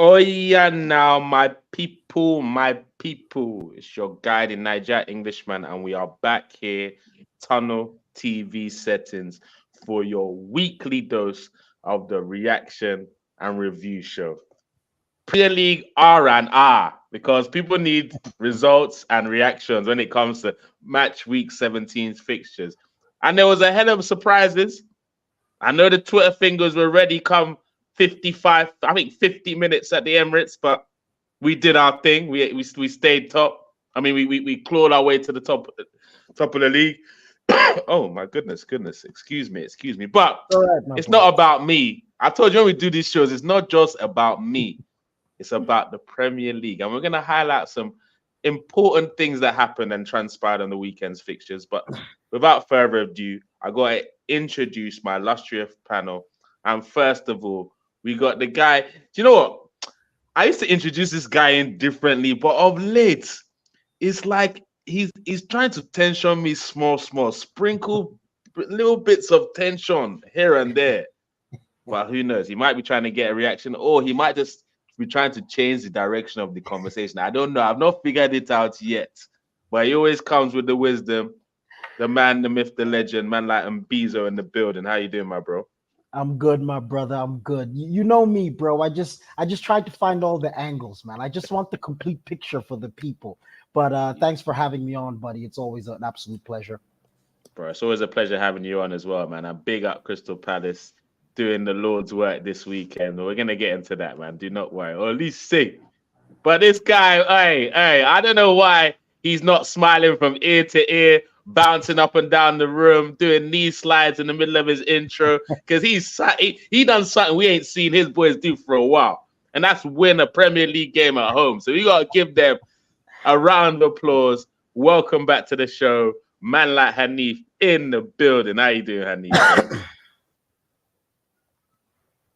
Oh yeah, now my people, my people. It's your guy, the Niger Englishman, and we are back here, Tunnel TV settings, for your weekly dose of the reaction and review show. Premier League R and R because people need results and reactions when it comes to match week 17's fixtures. And there was a hell of surprises. I know the Twitter fingers were ready come 55, I think 50 minutes at the Emirates, but we did our thing. We stayed top. I mean, we clawed our way to the top of the league. Oh my goodness. Excuse me. But All right, my it's boy. not about me. I told you when we do these shows, it's not just about me. It's about the Premier League. And we're gonna highlight some important things that happened and transpired on the weekend's fixtures. But without further ado, I gotta introduce my illustrious panel. And first of all, we got the guy. Do you know what? I used to introduce this guy in differently, but of late, it's like he's trying to tension me small, sprinkle little bits of tension here and there. But who knows? He might be trying to get a reaction, or he might just be trying to change the direction of the conversation. I don't know. I've not figured it out yet. But he always comes with the wisdom. The man, the myth, the legend, man like Mbizo in the building. How you doing, my bro? I'm good, my brother. I'm good. You know me, bro. I just tried to find all the angles, man. I just want the complete picture for the people. But thanks for having me on, buddy. It's always an absolute pleasure. Bro, it's always a pleasure having you on as well, man. And big up Crystal Palace doing the Lord's work this weekend. We're gonna get into that, man. Do not worry, or at least see. But this guy, hey, I don't know why he's not smiling from ear to ear, bouncing up and down the room, doing knee slides in the middle of his intro, because he done something we ain't seen his boys do for a while, and that's win a Premier League game at home. So we gotta give them a round of applause. Welcome back to the show, man like Hanif in the building. How you doing, Hanif?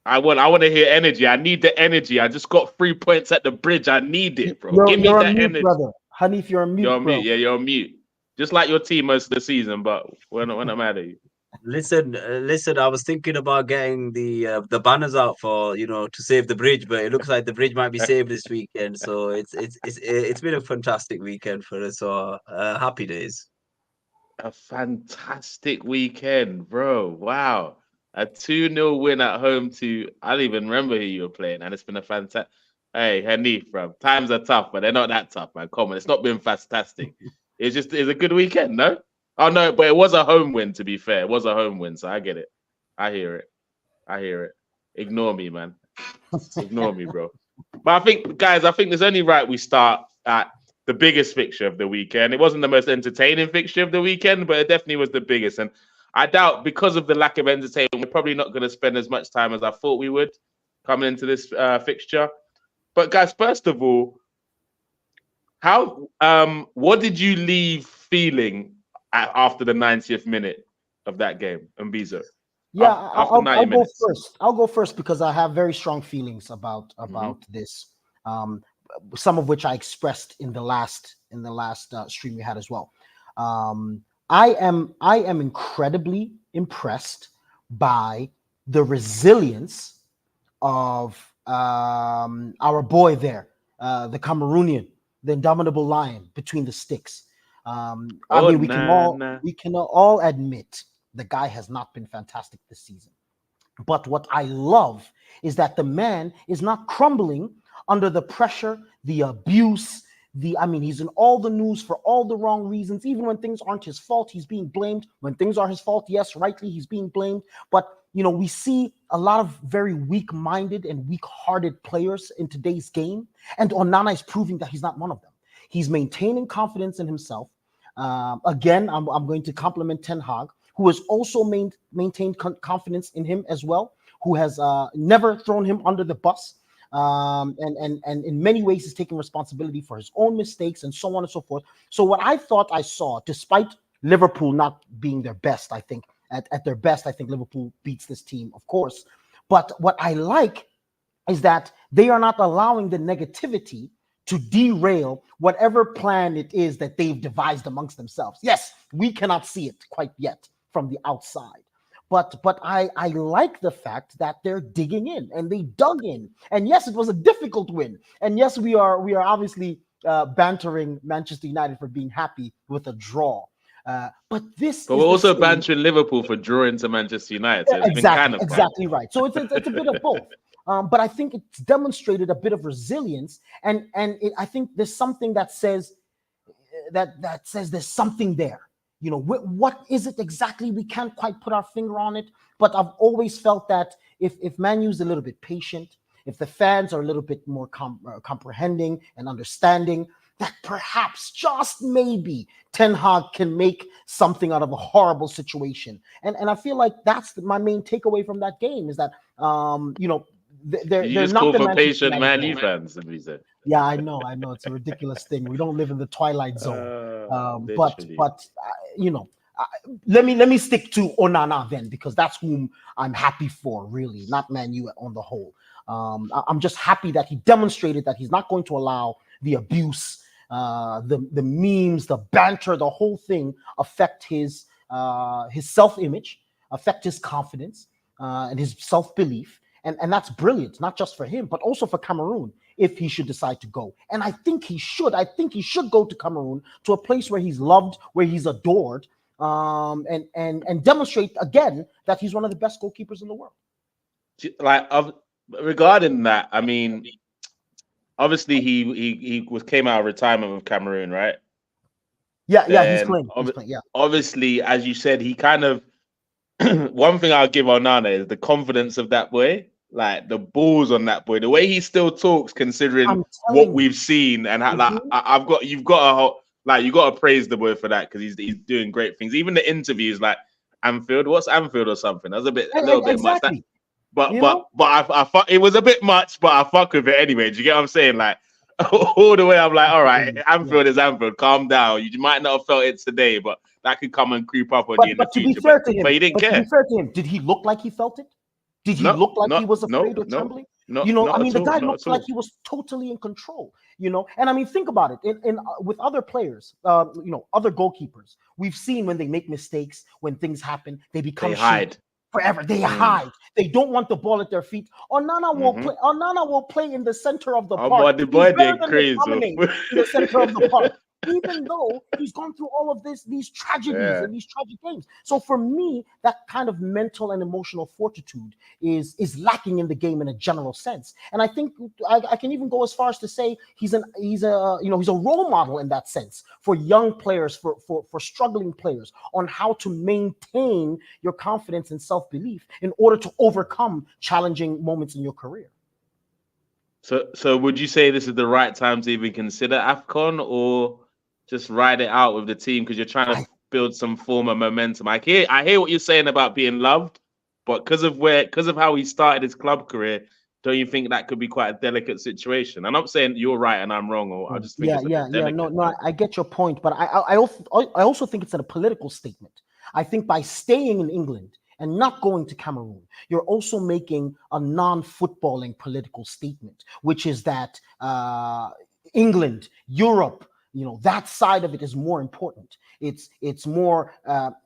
I want to hear energy. I need the energy. I just got 3 points at the bridge. I need it, bro. Give me You're that on mute, energy. brother. Hanif, you're on mute, You're on bro. mute. Yeah, you're on mute. Just like your team most of the season, but when I'm mad at you. Listen. I was thinking about getting the banners out for to save the bridge, but it looks like the bridge might be saved this weekend. So it's been a fantastic weekend for us. So happy days. A fantastic weekend, bro. Wow. A 2-0 win at home to, I don't even remember who you were playing, and it's been a fantastic. Hey, Hanif, bro. Times are tough, but they're not that tough, man. Come on. It's not been fantastic. It's a good weekend, no? Oh, no, but it was a home win, to be fair. It was a home win, so I get it. I hear it. Ignore me, man. Ignore me, bro. But I think, guys, it's only right we start at the biggest fixture of the weekend. It wasn't the most entertaining fixture of the weekend, but it definitely was the biggest. And I doubt because of the lack of entertainment, we're probably not going to spend as much time as I thought we would coming into this fixture. But guys, first of all, what did you leave feeling after the 90th minute of that game, Mbizo? Yeah, After 90 I'll go minutes. first. I'll go first because I have very strong feelings about this. Some of which I expressed in the last stream we had as well. I am incredibly impressed by the resilience of our boy there, the Cameroonian, the indomitable lion between the sticks. We can all admit the guy has not been fantastic this season. But what I love is that the man is not crumbling under the pressure, the abuse, he's in all the news for all the wrong reasons. Even when things aren't his fault, he's being blamed. When things are his fault, yes, rightly, he's being blamed. But, we see a lot of very weak-minded and weak-hearted players in today's game. And Onana is proving that he's not one of them. He's maintaining confidence in himself. Again, I'm going to compliment Ten Hag, who has also maintained confidence in him as well, who has never thrown him under the bus. And in many ways is taking responsibility for his own mistakes and so on and so forth. So what I thought I saw, despite Liverpool not being their best, I think at their best, I think Liverpool beats this team, of course. But what I like is that they are not allowing the negativity to derail whatever plan it is that they've devised amongst themselves. Yes, we cannot see it quite yet from the outside. But I like the fact that they're digging in and they dug in. And yes, it was a difficult win. And yes, we are obviously bantering Manchester United for being happy with a draw. But this But is we're the also stage. bantering Liverpool for drawing to Manchester United. So it's been kind Exactly, of fun. exactly right. So it's a bit of both. But I think it's demonstrated a bit of resilience, and I think there's something that says there's something there. You know, what is it exactly? We can't quite put our finger on it, but I've always felt that if Man U's a little bit patient, if the fans are a little bit more comprehending and understanding, that perhaps just maybe Ten Hag can make something out of a horrible situation. And I feel like that's my main takeaway from that game is that You they're just not call the for Manchester patient United Man of U old. fans, as we said. Yeah, I know. It's a ridiculous thing. We don't live in the twilight zone. But Literally. you know, let me stick to Onana then, because that's whom I'm happy for, really, not Man U on the whole. I'm just happy that he demonstrated that he's not going to allow the abuse, the memes, the banter, the whole thing affect his self-image, affect his confidence, and his self-belief. And that's brilliant, not just for him, but also for Cameroon, if he should decide to go. And I think he should. I think he should go to Cameroon, to a place where he's loved, where he's adored, and demonstrate again that he's one of the best goalkeepers in the world. Like regarding that, I mean, obviously he came out of retirement with Cameroon, right? Yeah, he's Then playing. He's playing. Yeah, obviously, as you said, he kind of one thing I'll give Onana is the confidence of that boy, like the balls on that boy, the way he still talks, considering I'm what telling you. we've seen, and how, like Mhm. you've got to like you got to praise the boy for that because he's doing great things. Even the interviews, like Anfield, what's Anfield or something? That's a little bit much. That, Exactly. You know, I fuck, it was a bit much, but I fuck with it anyway. Do you get what I'm saying? Like all the way, I'm like, all right, yeah. Anfield is Anfield. Calm down. You might not have felt it today, but that could come and creep up on you in the But to be future. fair to him, But he didn't care. did he look like he felt it? Did he No, look like he not was no, afraid or no, trembling? not You know, I not mean, at the all, guy not looked at like all. he was totally in control. You know, and I mean, think about it. In with other players, other goalkeepers, we've seen when they make mistakes, when things happen, they become They sheep hide. forever. They Mm, hide. They don't want the ball at their feet. Onana will mm-hmm. play. Onana will play in the center of the Oh, park. but the He's boy better did than crazy. McTominay in the center of the park, even though he's gone through all of these tragedies Yeah. and these tragic games. So for me, that kind of mental and emotional fortitude is lacking in the game in a general sense. And I think I can even go as far as to say he's a role model in that sense for young players, for struggling players, on how to maintain your confidence and self-belief in order to overcome challenging moments in your career. So would you say this is the right time to even consider AFCON or just ride it out with the team because you're trying to build some form of momentum? I hear what you're saying about being loved, but because of how he started his club career, don't you think that could be quite a delicate situation? I'm not saying you're right and I'm wrong, or I just think it's a bit Yeah. delicate. No, I get your point, but I also think it's a political statement. I think by staying in England and not going to Cameroon, you're also making a non-footballing political statement, which is that England, Europe, that side of it is more important. It's more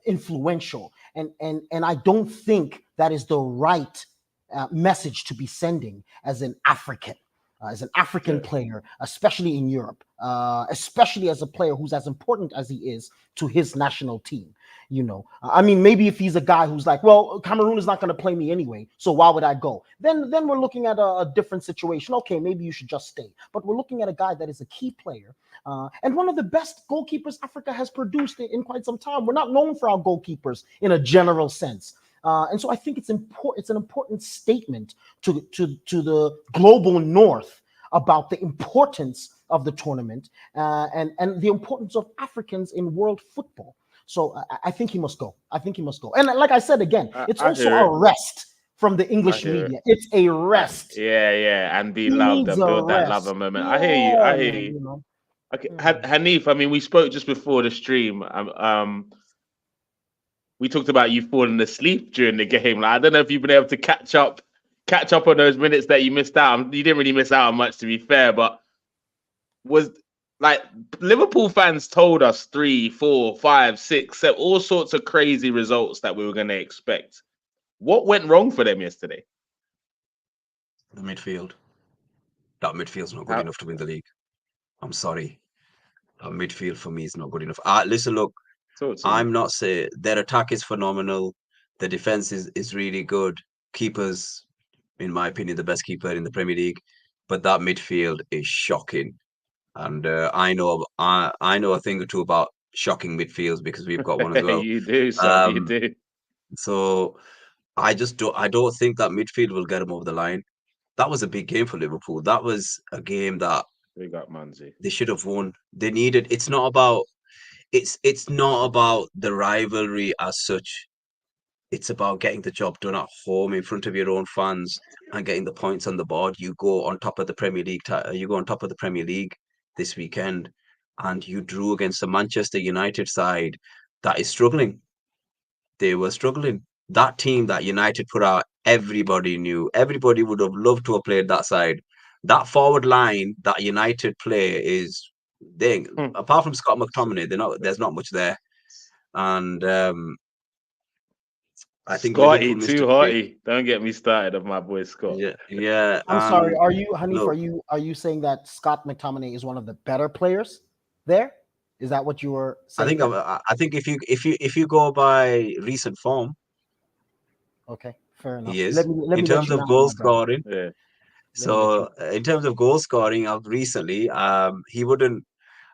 influential, and I don't think that is the right message to be sending as an African. As an African player, especially in Europe, especially as a player who's as important as he is to his national team. I mean, maybe if he's a guy who's like, well, Cameroon is not going to play me anyway, so why would I go? Then we're looking at a different situation. Okay, maybe you should just stay. But we're looking at a guy that is a key player and one of the best goalkeepers Africa has produced in quite some time. We're not known for our goalkeepers in a general sense. And so I think it's important. It's an important statement to the global north about the importance of the tournament and the importance of Africans in world football. So I think he must go. I think he must go. And like I said again, it's I also hear it. a rest from the I English hear it. media. It's a rest. Yeah, and be He loved needs and a build that love rest. and moment. I hear you. I Yeah, hear man. you. Okay, Mm. Hanif. I mean, we spoke just before the stream. We talked about you falling asleep during the game. Like, I don't know if you've been able to catch up on those minutes that you missed out. You didn't really miss out on much, to be fair. But was like Liverpool fans told us 3, 4, 5, 6, 7, all sorts of crazy results that we were going to expect. What went wrong for them yesterday? The midfield. That midfield's not good How- enough to win the league. I'm sorry. That midfield for me is not good enough. Listen, look, Talk to me. I'm not saying their attack is phenomenal. The defense is really good. Keepers, in my opinion, the best keeper in the Premier League. But that midfield is shocking. And I know a thing or two about shocking midfields because we've got one as well. You do, son. You Um, do. so I don't think that midfield will get them over the line. That was a big game for Liverpool. That was a game that We got Manzi. they should have won. They needed. It's not about the rivalry as such. It's about getting the job done at home in front of your own fans and getting the points on the board. You go on top of the Premier League. You go on top of the Premier League this weekend, and you drew against the Manchester United side that is struggling. They were struggling. That team that United put out, everybody knew. Everybody would have loved to have played that side. That forward line that United play is they apart from Scott McTominay, there's not much there. And I think Scotty, Liverpool missed too a big. hotty. Don't get me started of my boy Scott. Yeah. I'm sorry. Are you, Hanif? look, Are you saying that Scott McTominay is one of the better players there? Is that what you were I saying? think I think if you go by recent form, Okay, fair enough. he is Let in me let terms you of down, goal my brother. scoring. Yeah. Let me let you. So in terms of goal scoring of recently, he wouldn't.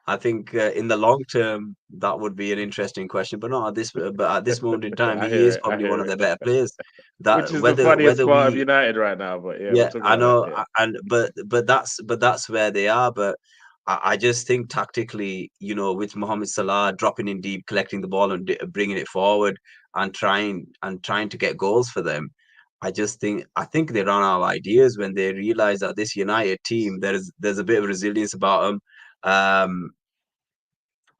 I think in the long term that would be an interesting question, but not at this. But at this moment in time, I he hear is it. I probably one hear of the it. better players. Which That is the funniest whether part of we United right now. But yeah, we'll Yeah, talk I about that. know, Yeah. and but that's where they are. But I just think tactically, with Mohamed Salah dropping in deep, collecting the ball and bringing it forward, and trying to get goals for them. I think they ran out of ideas when they realized that this United team there's a bit of resilience about them. Um,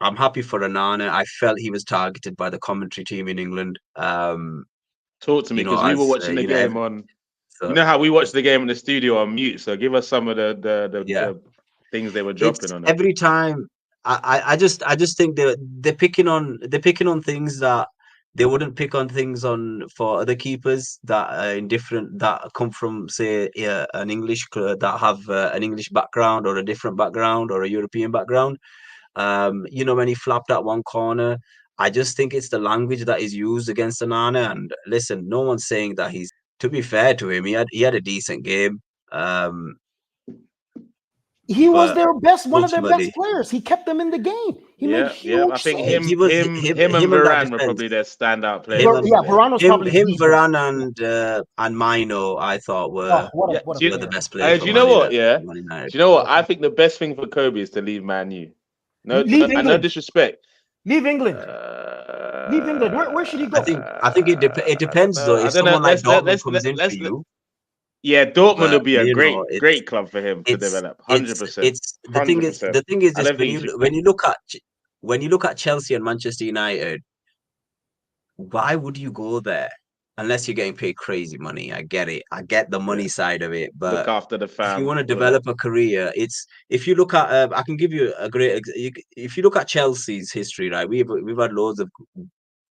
I'm happy for Anana. I felt he was targeted by the commentary team in England. Talk to me because we were As watching the game on. You so know how we watched the game in the studio on mute. So give us some of yeah. the things they were dropping It's on it. every time I just think they're picking on things that they wouldn't pick on things on for other keepers that are in different that come from say an that have an English background or a different background or a European background. When he flapped at one corner, I just think it's the language that is used against Anana. And listen, no one's saying that he's. To be fair to him, he had a decent game. He was But their one of their best ultimately, players. He kept them in the game. He made Yeah. I huge think saves. him and him and that Varane were defense. probably their standout Him players and Yeah, yesterday. Varane was probably him, the best. Varane, and Mino, I thought Oh, Yeah. what a Do were the player! best players do for you know what? Yeah. Man Do United. you know what? What a I player. think the best thing for Kobe is to leave Man U. No, Leave no England. disrespect. Leave England. Leave England. Where should he go? I think it I don't depends though. know. I If don't know. someone like Dortmund comes in for Let's you, yeah, Dortmund but would be a great club for him to develop. 100%. it's 100%. the thing is I this don't think he should. when you look at Chelsea and Manchester United, why would you go there unless you're getting paid crazy money? I get it. I get the Yeah. money side of it, Look but after the if you fam. want to All that. develop a career, it's if you look at I can give you a if you look at Chelsea's history, right? We've had loads of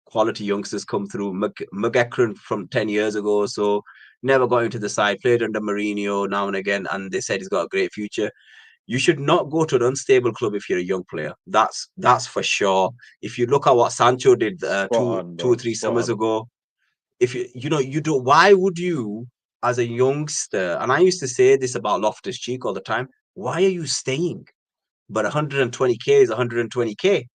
quality youngsters come through. McEachran from 10 years ago, so never got into the side, played under Mourinho now and again, and they said he's got a great future. You should not go to an unstable club if you're a young player. That's for sure. If you look at what Sancho did Spot on, two or bro. three Spot summers on. ago, if you don't, why would you, as a youngster, and I used to say this about Loftus Cheek all the time, why are you staying? But 120k is 120k.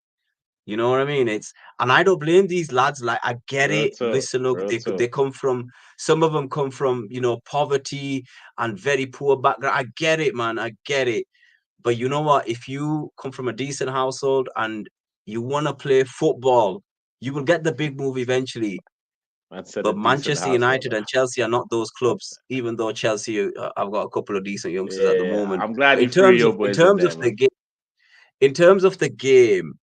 You know what I mean? And I don't blame these lads. Like I get Real it. talk. Listen, look, Real they talk. come from some of them come from poverty and very poor background. I get it, man. I get it. But you know what? If you come from a decent household and you want to play football, you will get the big move eventually. Man said a But decent Manchester household. United and Chelsea are not those clubs. Even though Chelsea, I've got a couple of decent youngsters at the Yeah, moment. I'm glad But you threw your in boys in terms there, of the man. game, in terms of the game,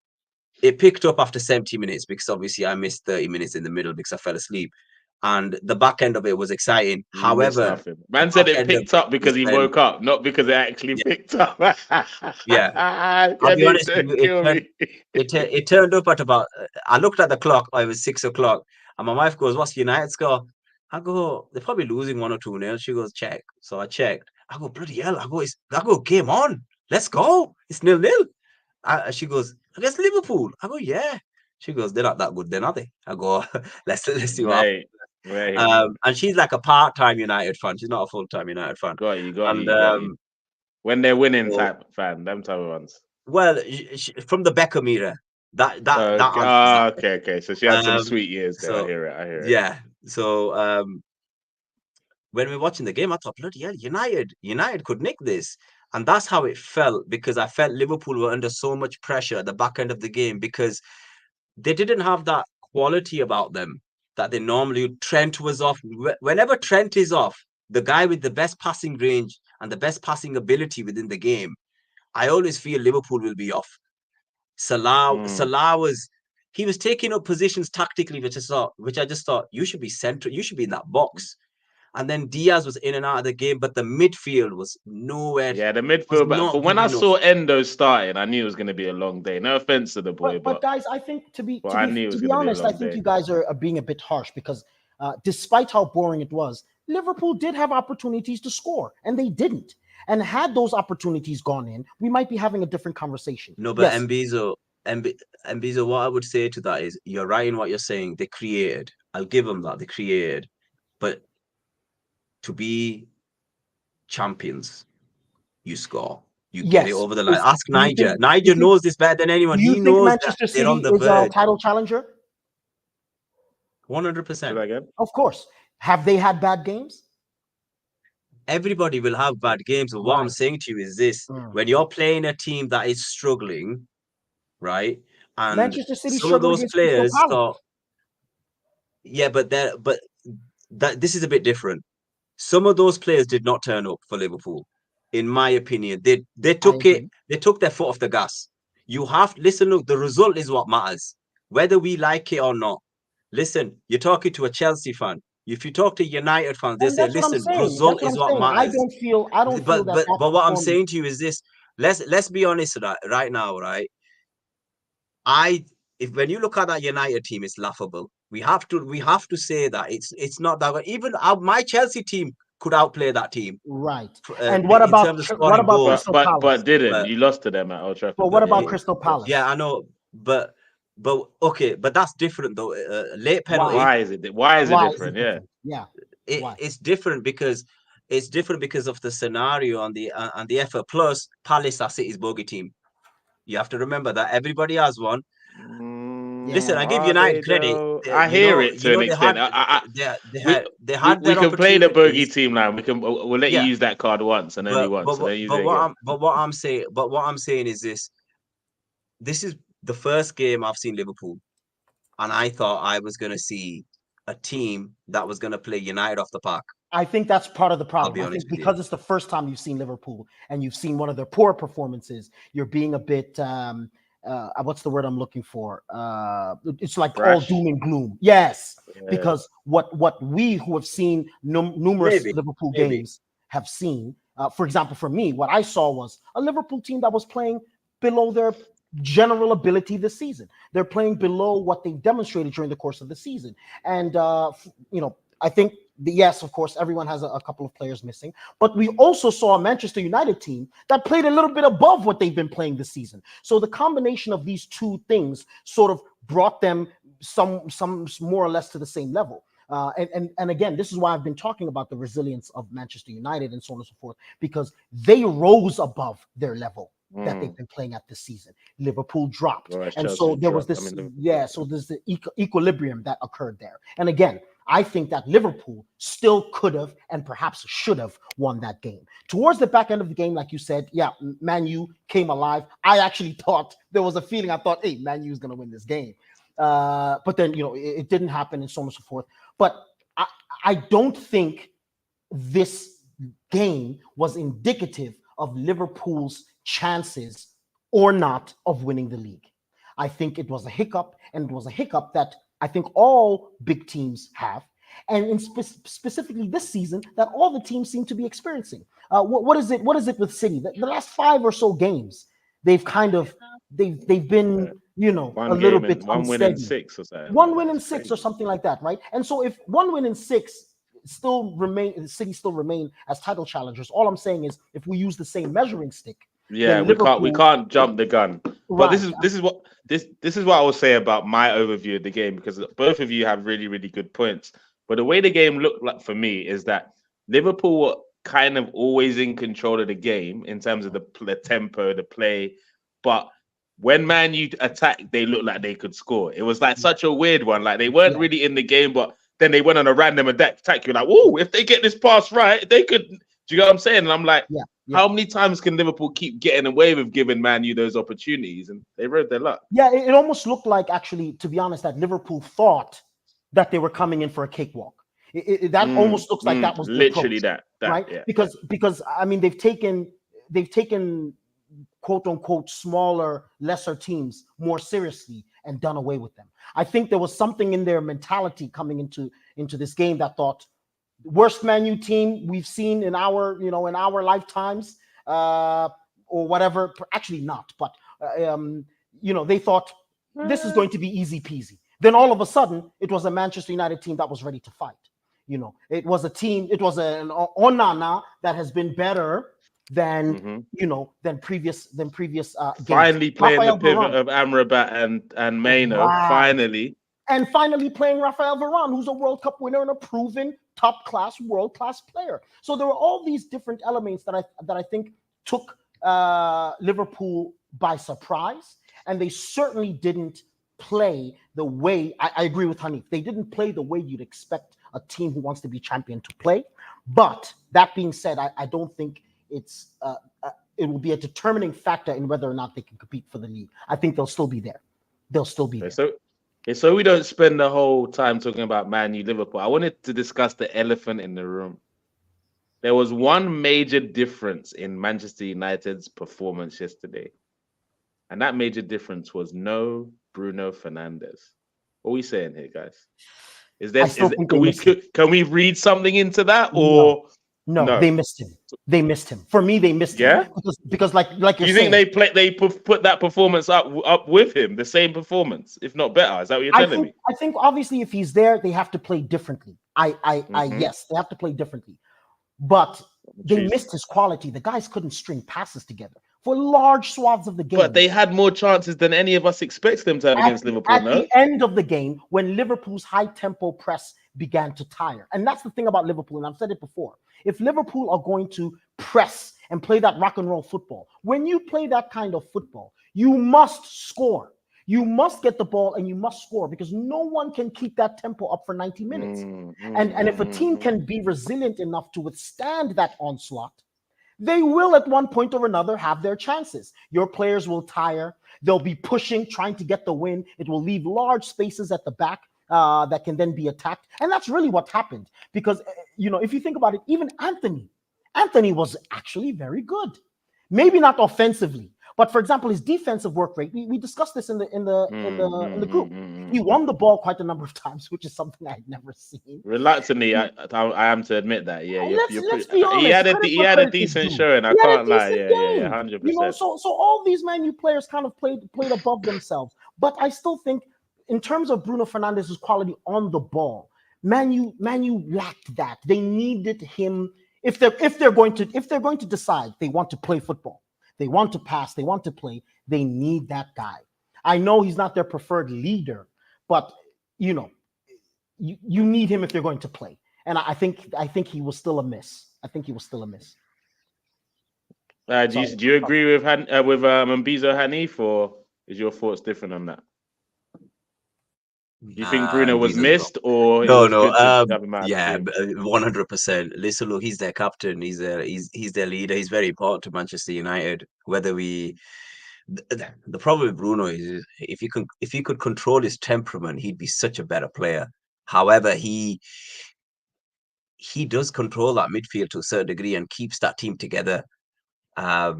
it picked up after 70 minutes because obviously I missed 30 minutes in the middle because I fell asleep. And the back end of it was exciting. You missed However, nothing. the Man said back it end of picked up it was because he when, woke up, not because it actually yeah, picked up. yeah. I'll Can be you honest with you, kill me? it turned up at about. I looked at the clock. It was 6 o'clock, and my wife goes, "What's United score?" I go, they're probably losing 1 or 2-0. She goes, check. So I checked. I go, bloody hell. I go, game on. Let's go. It's 0-0. She goes, against Liverpool. I go, yeah. She goes, they're not that good, then, are they? I go, let's see what happens. Right. And she's like a part-time United fan. She's not a full-time United fan. Got you. And When they're winning so, type fan, them type of ones. well, from the Beckham era, that answers that. Okay. So she had some sweet years there. So I hear it. yeah. So when we were watching the game, I thought, bloody hell, United could nick this. And that's how it felt, because I felt Liverpool were under so much pressure at the back end of the game, because they didn't have that quality about them that they normally. Trent was off. Whenever Trent is off, the guy with the best passing range and the best passing ability within the game, I always feel Liverpool will be off. Salah was taking up positions tactically, which I just thought, you should be central, you should be in that box. And then Diaz was in and out of the game, but the midfield was nowhere. Yeah, the midfield. But when I saw Endo starting, I knew it was going to be a long day. No offense to the boy, but guys, I think to be honest, I think day. you guys are being a bit harsh, because despite how boring it was, Liverpool did have opportunities to score, and they didn't. And had those opportunities gone in, we might be having a different conversation. No, but yes. Mbizo, what I would say to that is, you're right in what you're saying. They created. I'll give them that. They created. But to be champions, you score. You get it over the line. Ask Niger. Niger knows this better than anyone. He knows Manchester that they're on the City is verge. a title challenger? 100%. Of course. Have they had bad games? Everybody will have bad games. But what I'm saying to you is this: when you're playing a team that is struggling, right? And Manchester City, some of those players thought, this is a bit different. Some of those players did not turn up for Liverpool, in my opinion. They took their foot off the gas. You have to listen. Look, the result is what matters, whether we like it or not. Listen, you're talking to a Chelsea fan. If you talk to United fans, they say, "Listen, result is what matters." I don't feel that. But what I'm saying to you is this: let's be honest right now, right? When you look at that United team, it's laughable. We have to say that it's not that. Even my Chelsea team could outplay that team, right? And what about Crystal Palace? But didn't you lost to them at Old Trafford? But what about Crystal Palace? Yeah, I know, but okay, but that's different though. Late penalty. Why is it different? Yeah. It's different because of the scenario and the effort. Plus, Palace are City's bogey team. You have to remember that everybody has one. Listen, I give United credit. I hear it to an extent. We can play the bogey team now. We'll let you use that card once and only once. But what I'm saying is this: this is the first game I've seen Liverpool, and I thought I was going to see a team that was going to play United off the park. I think that's part of the problem. I think because it's the first time you've seen Liverpool and you've seen one of their poor performances, you're being a bit what's the word I'm looking for? It's like all doom and gloom. Yes, because what we who have seen numerous Liverpool games have seen, for example, for me, what I saw was a Liverpool team that was playing below their general ability this season. They're playing below what they demonstrated during the course of the season. And, I think, yes, of course, everyone has a couple of players missing, but we also saw a Manchester United team that played a little bit above what they've been playing this season. So the combination of these two things sort of brought them some more or less to the same level. And again, this is why I've been talking about the resilience of Manchester United and so on and so forth, because they rose above their level that they've been playing at this season. Liverpool dropped. And so there was this, so there's the equilibrium that occurred there. And again, I think that Liverpool still could have and perhaps should have won that game. Towards the back end of the game, like you said, Man U came alive. I actually thought there was a feeling, I thought, hey, Man U is going to win this game. But then, it didn't happen and so on and so forth. But I don't think this game was indicative of Liverpool's chances or not of winning the league. I think it was a hiccup, and it was a hiccup that I think all big teams have, and specifically this season that all the teams seem to be experiencing. What is it with City? The last 5 or so games, they've been a little bit 1 win in 6 or something. 1 win in 6 or something like that, right? And so if 1 win in 6 City still remain as title challengers. All I'm saying is, if we use the same measuring stick, yeah, then we can't jump the gun. But right. this is what I will say about my overview of the game, because both of you have really, really good points. But the way the game looked like for me is that Liverpool were kind of always in control of the game in terms of the tempo, the play. But when Man U attacked, they looked like they could score. It was like such a weird one. Like they weren't really in the game, but then they went on a random attack. You're like, whoa, if they get this pass right, they could. Do you get what I'm saying? And I'm like, how many times can Liverpool keep getting away with giving Man U those opportunities? And they rode their luck. Yeah, it almost looked like, actually, to be honest, that Liverpool thought that they were coming in for a cakewalk. That almost looks like that was literally approach, that right? Yeah, because I mean, they've taken quote unquote smaller, lesser teams more seriously and done away with them. I think there was something in their mentality coming into this game that thought, worst Man U team we've seen in our lifetimes, or whatever. Actually not, but they thought this is going to be easy peasy. Then all of a sudden, it was a Manchester United team that was ready to fight. It was an Onana that has been better than previous games. Finally playing Rafael the pivot Varane. of Amrabat and Maino. Right. Finally playing Rafael Varane, who's a World Cup winner and a proven top-class, world-class player. So there were all these different elements that I think took Liverpool by surprise, and they certainly didn't play the way, I agree with Hanif, they didn't play the way you'd expect a team who wants to be champion to play. But that being said, I don't think it will be a determining factor in whether or not they can compete for the league. I think they'll still be there. So we don't spend the whole time talking about Man U Liverpool. I wanted to discuss the elephant in the room. There was one major difference in Manchester United's performance yesterday. And that major difference was no Bruno Fernandes. What are we saying here, guys? Can we read something into that, or no? They missed him. For me, they missed him. Because like you're saying, they put that performance up with him, the same performance, if not better. Is that what you're telling me? I think obviously if he's there, they have to play differently. Yes, they have to play differently. But they missed his quality. The guys couldn't string passes together for large swaths of the game. But they had more chances than any of us expect them to have against Liverpool. At the end of the game, when Liverpool's high-tempo press began to tire. And that's the thing about Liverpool, and I've said it before. If Liverpool are going to press and play that rock and roll football, when you play that kind of football, you must score. You must get the ball and you must score, because no one can keep that tempo up for 90 minutes. And if a team can be resilient enough to withstand that onslaught, they will at one point or another have their chances. Your players will tire. They'll be pushing, trying to get the win. It will leave large spaces at the back that can then be attacked. And that's really what happened. Because, if you think about it, even Anthony was actually very good. Maybe not offensively, but for example, his defensive work rate, we discussed this in the group. He won the ball quite a number of times, which is something I'd never seen. Reluctantly, I am to admit that. Yeah, let's be honest. He had a decent showing. I can't lie. Yeah, 100%. So all these Man U players kind of played above themselves. But I still think, in terms of Bruno Fernandes's quality on the ball, Man U lacked that. They needed him. If they're going to decide they want to play football, they want to pass, they want to play, they need that guy. I know he's not their preferred leader, but you need him if they're going to play. And I think he was still a miss. Do you agree with Mbizo Hanif, or is your thoughts different on that? Do you think Bruno was missed, or no? 100%. Listen, look, he's their captain. He's their leader. He's very important to Manchester United. The problem with Bruno is if he could control his temperament, he'd be such a better player. However, he does control that midfield to a certain degree and keeps that team together. How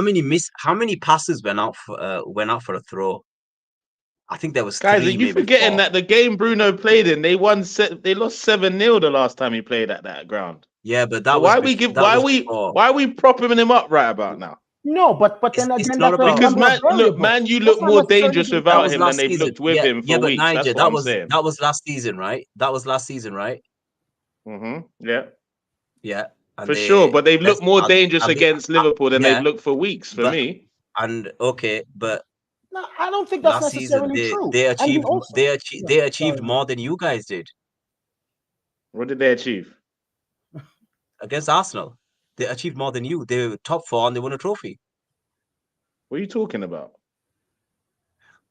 many passes went out for a throw? I think there was guys. three, Are you forgetting that the game Bruno played in, they lost 7-0 the last time he played at that ground? Yeah, but why are we propping him up right about now? No, but then It's again, not that's a about Because number of look, variables. man, you That's look not more necessarily dangerous being that without was him healthy. than last they've season. looked with him for But weeks. That's Niger, what I'm saying. that was last season, right? That was last season, right? Yeah, Yeah, and for sure. they But they've looked best more dangerous and they, against Liverpool than they've yeah, looked for weeks. For but me, and okay, but No, I don't think that's last season necessarily true. they And we achieved also, yeah, they achieved sorry, man. more than you guys did what did they achieve? against Arsenal. They achieved more than you. They were top four and they won a trophy. What are you talking about?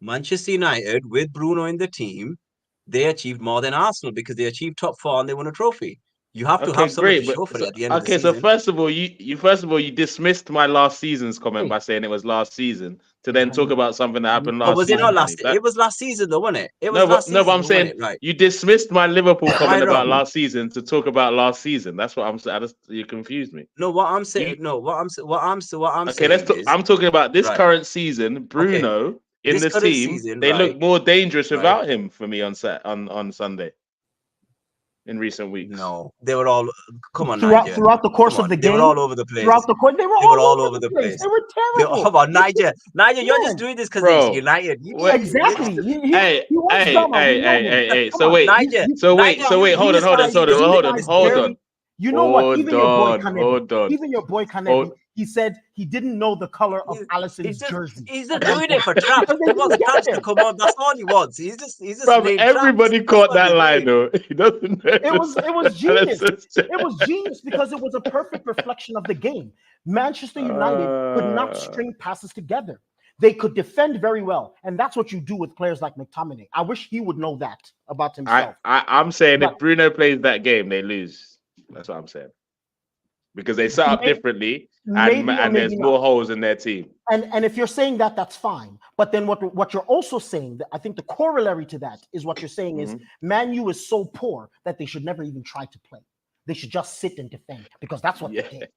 Manchester United with Bruno in the team, they achieved more than Arsenal because they achieved top four and they won a trophy. You have to Okay, have something to great. show But for so, it at the end of the okay, so season. first of all, you dismissed my last season's comment Hey, by saying it was last season to then talk behind about something that happened Or last was it season not for me. last? It was last season though, wasn't it? It was No, last but season, I'm though, wasn't saying it? Right. you dismissed my Liverpool comment Right, about wrong. last season to talk about last season. That's what I'm saying. You confused me. No, what I'm You saying. No, what I'm okay? Let's saying talk. is I'm talking about this right. current season. Okay, Bruno in this the current team, season, they look right? more dangerous Right. without him for me on Sunday in recent weeks. No, they were all. Come on, throughout Niger. throughout the course Come of on, the they were game, all over the place. throughout the course, they were They were all all over over the the place. place. They were terrible. Come on, Niger. You're just Man, doing this because it's Bro, United. You what? need exactly. listen. He was dumber. We know him. Hey. Come So on, wait, Niger, Niger, so wait. you Hold on, just hold on, can't guys, see hold the on, you hold guys on, difference. hold on, barely. You know what? hold Even your boy on, Kanevi, hold on. even your boy Kanevi, Hold, he said he didn't know the color of Allison's jersey He's at just one doing it point for traps. because they He didn't wants get traps to him. come on. That's all he wants. He's just Bro, laying traps. everybody That's caught what that he's line doing. though. He doesn't know It was genius. Allison's It was genius because it was a perfect reflection of the game. Manchester United could not string passes together. They could defend very well, and that's what you do with players like McTominay. I wish he would know that about himself. I'm saying But if Bruno plays that game, they lose. That's what I'm saying. Because they set up differently maybe or and maybe there's not. more holes in their team. And if you're saying that, that's fine. But then what you're also saying, I think the corollary to that is what you're saying is Man U is so poor that they should never even try to play. They should just sit and defend because that's what they did.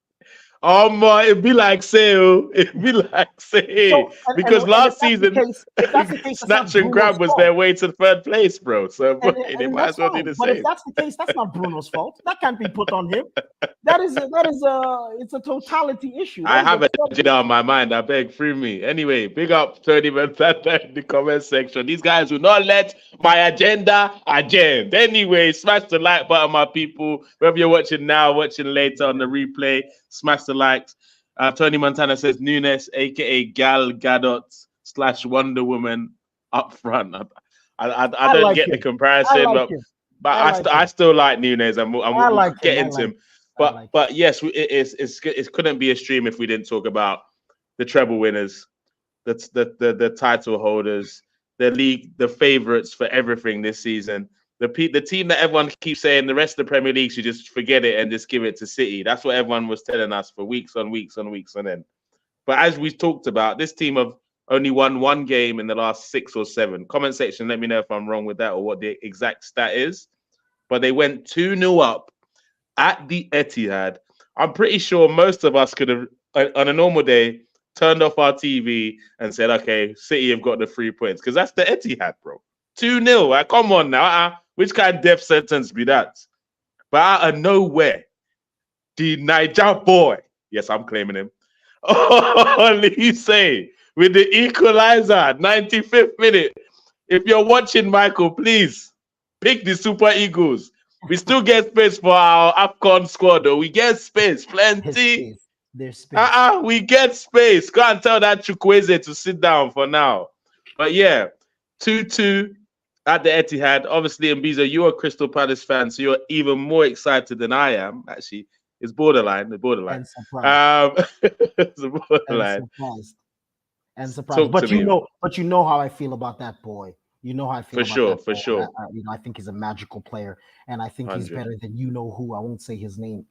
Oh my, it'd be like say, it'd be like say, So because and if last that's the season, case, if that's the case, that's not snatch and Bruno's grab was fault. their way to third place, bro. So they And might that's as well do fine. the But if same. that's the case, that's not Bruno's fault. That can't be put on him. It's a totality issue. I have an agenda on my mind. I beg, free me. Anyway, big up Tony Matata in the comment section. These guys will not let my agenda agenda. Anyway, smash the like button, my people. Whether you're watching now, watching later on the replay, smash the likes. Tony Montana says Nunes, aka Gal Gadot / Wonder Woman, up front. I don't like get him. the comparison, I like him. I still like Nunes, and we'll like get him. into him. But yes, it couldn't be a stream if we didn't talk about the treble winners, the title holders, the league, the favourites for everything this season. The team that everyone keeps saying the rest of the Premier League should just forget it and just give it to City. That's what everyone was telling us for weeks on weeks on weeks on end. But as we talked about, this team have only won one game in the last 6 or 7. Comment section, let me know if I'm wrong with that or what the exact stat is. But they went 2-0 up at the Etihad. I'm pretty sure most of us could have, on a normal day, turned off our TV and said, okay, City have got the 3 points. Because that's the Etihad, bro. 2-0. Come on now. Which kind of death sentence be that? But out of nowhere, the Niger boy, yes, I'm claiming him, only say, with the equalizer, 95th minute. If you're watching, Michael, please pick the Super Eagles. We still get space for our AFCON squad, though. We get space, plenty. There's space. We get space. Go and tell that Chukwueze to sit down for now. But yeah, 2-2 at the Etihad. Obviously, Mbizo, you're a Crystal Palace fan, so you're even more excited than I am. Actually, it's borderline. And surprised. It's a borderline. And surprised. But you know how I feel about that boy. You know how I feel about that. For sure. I think he's a magical player, and I think 100. He's better than you know who. I won't say his name.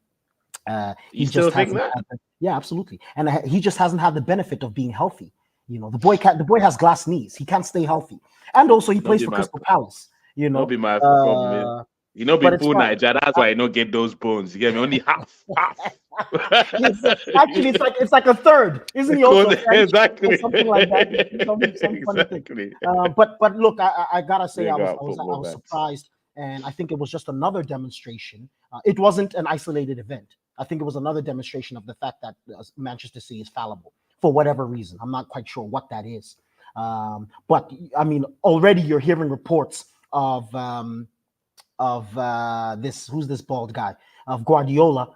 He still think that? Yeah, absolutely. And he just hasn't had the benefit of being healthy. You know, the boy has glass knees. He can't stay healthy, and also he plays for Crystal Palace. You know, be my problem. You know, be poor Niger. That's why I don't get those bones. You get me? Only half. Actually, it's like a third, isn't he? Also exactly something like that. Some funny thing. But look, I gotta say, I was surprised, and I think it was just another demonstration. It wasn't an isolated event. I think it was another demonstration of the fact that Manchester City is fallible. for whatever reason. I'm not quite sure what that is. But I mean, already you're hearing reports of this, who's this bald guy, of Guardiola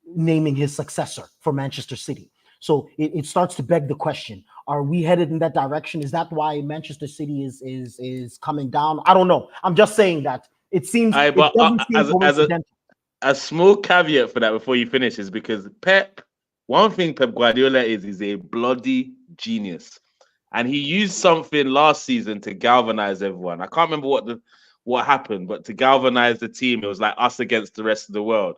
naming his successor for Manchester City. So it starts to beg the question: are we headed in that direction? Is that why Manchester City is coming down? I don't know. I'm just saying that it seems I it but doesn't seem as coincidental. a small caveat for that before you finish is because one thing Pep Guardiola is a bloody genius, and he used something last season to galvanize everyone. I can't remember what happened, but to galvanize the team, it was like us against the rest of the world.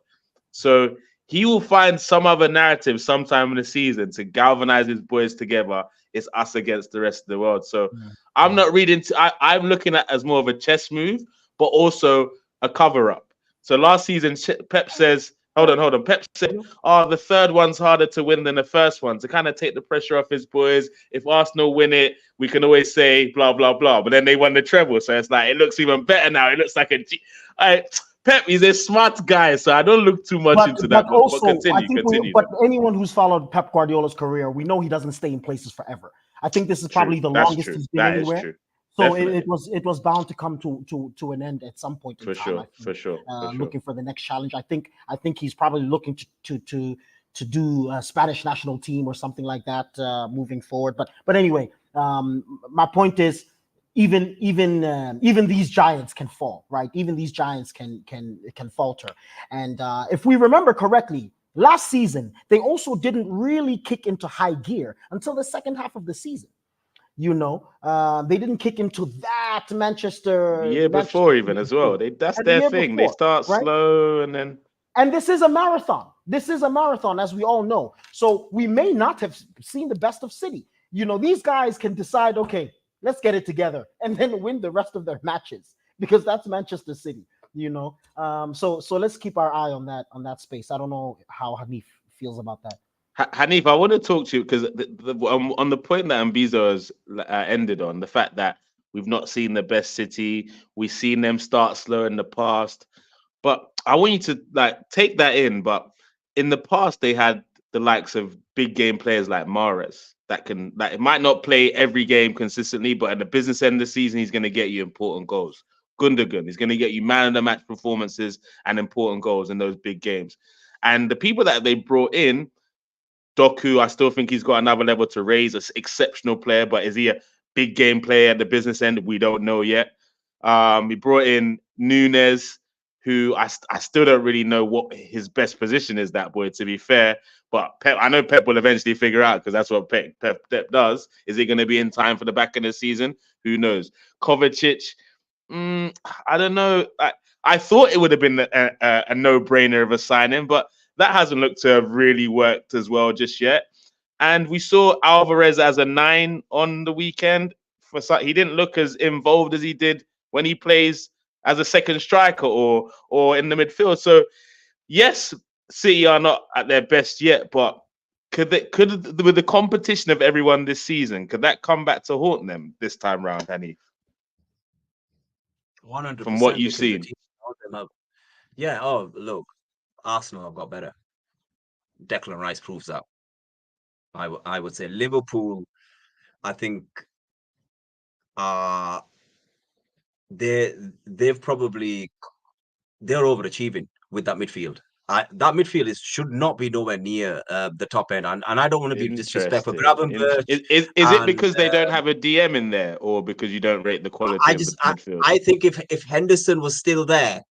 So he will find some other narrative sometime in the season to galvanize his boys together. It's us against the rest of the world. So I'm not reading. I'm looking at it as more of a chess move, but also a cover up. So last season, Pep says, hold on. Pep said, "Oh, the third one's harder to win than the first one," to kind of take the pressure off his boys. If Arsenal win it, we can always say blah blah blah. But then they won the treble, so it's like it looks even better now. It looks like Pep is a smart guy, so I don't look too much into that. But also, continue, I think continue. but anyone who's followed Pep Guardiola's career, we know he doesn't stay in places forever. I think this is probably the longest he's been anywhere. True. So it was bound to come to an end at some point in time. For sure. Looking for the next challenge. I think he's probably looking to do a Spanish national team or something like that moving forward. But anyway, my point is, even these giants can fall, right? Even these giants can falter. And if we remember correctly, last season they also didn't really kick into high gear until the second half of the season. They didn't kick into that Manchester the year before even as well. That's their thing. They start slow and then. And this is a marathon. As we all know. So we may not have seen the best of City. These guys can decide, okay, let's get it together and then win the rest of their matches, because that's Manchester City. So let's keep our eye on that space. I don't know how Hanif feels about that. Hanif, I want to talk to you because on the point that Mbizo has ended on, the fact that we've not seen the best City, we've seen them start slow in the past, but I want you to take that in. But in the past, they had the likes of big game players like Mahrez it might not play every game consistently, but at the business end of the season, he's going to get you important goals. Gundogan, he's going to get you man of the match performances and important goals in those big games. And the people that they brought in, Doku, I still think he's got another level to raise. An exceptional player, but is he a big game player at the business end? We don't know yet. He brought in Núñez, who I still don't really know what his best position is, that boy, to be fair. But I know Pep will eventually figure out, because that's what Pep does. Is he going to be in time for the back end of the season? Who knows? Kovacic, I don't know. I thought it would have been a no-brainer of a signing, but that hasn't looked to have really worked as well just yet. And we saw Alvarez as a 9 on the weekend. He didn't look as involved as he did when he plays as a second striker or in the midfield. So yes, City are not at their best yet, but could with the competition of everyone this season, could that come back to haunt them this time round, Hanif? 100%. From what you've seen. Yeah. Oh, look, Arsenal have got better. Declan Rice proves that. I would say Liverpool, I think they're overachieving with that midfield. That midfield should not be nowhere near the top end, and I don't want to be disrespectful. Is it because they don't have a DM in there, or because you don't rate the quality of the midfield? I think if Henderson was still there,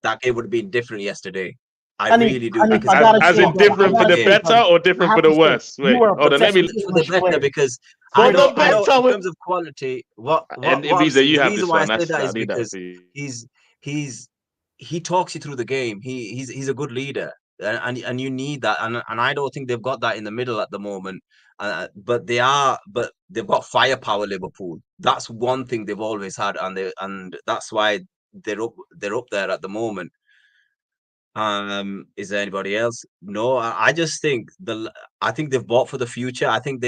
that game would have been different yesterday. I really do. As in different for the better or different for the worse? Wait, hold on. Let me for the better, because I know in terms of quality. The reason why I say that is because he talks you through the game. He's a good leader, and you need that. And I don't think they've got that in the middle at the moment. But they've got firepower. Liverpool. That's one thing they've always had, and that's why they're up there at the moment. Is there anybody else? No, I just think I think they've bought for the future. I think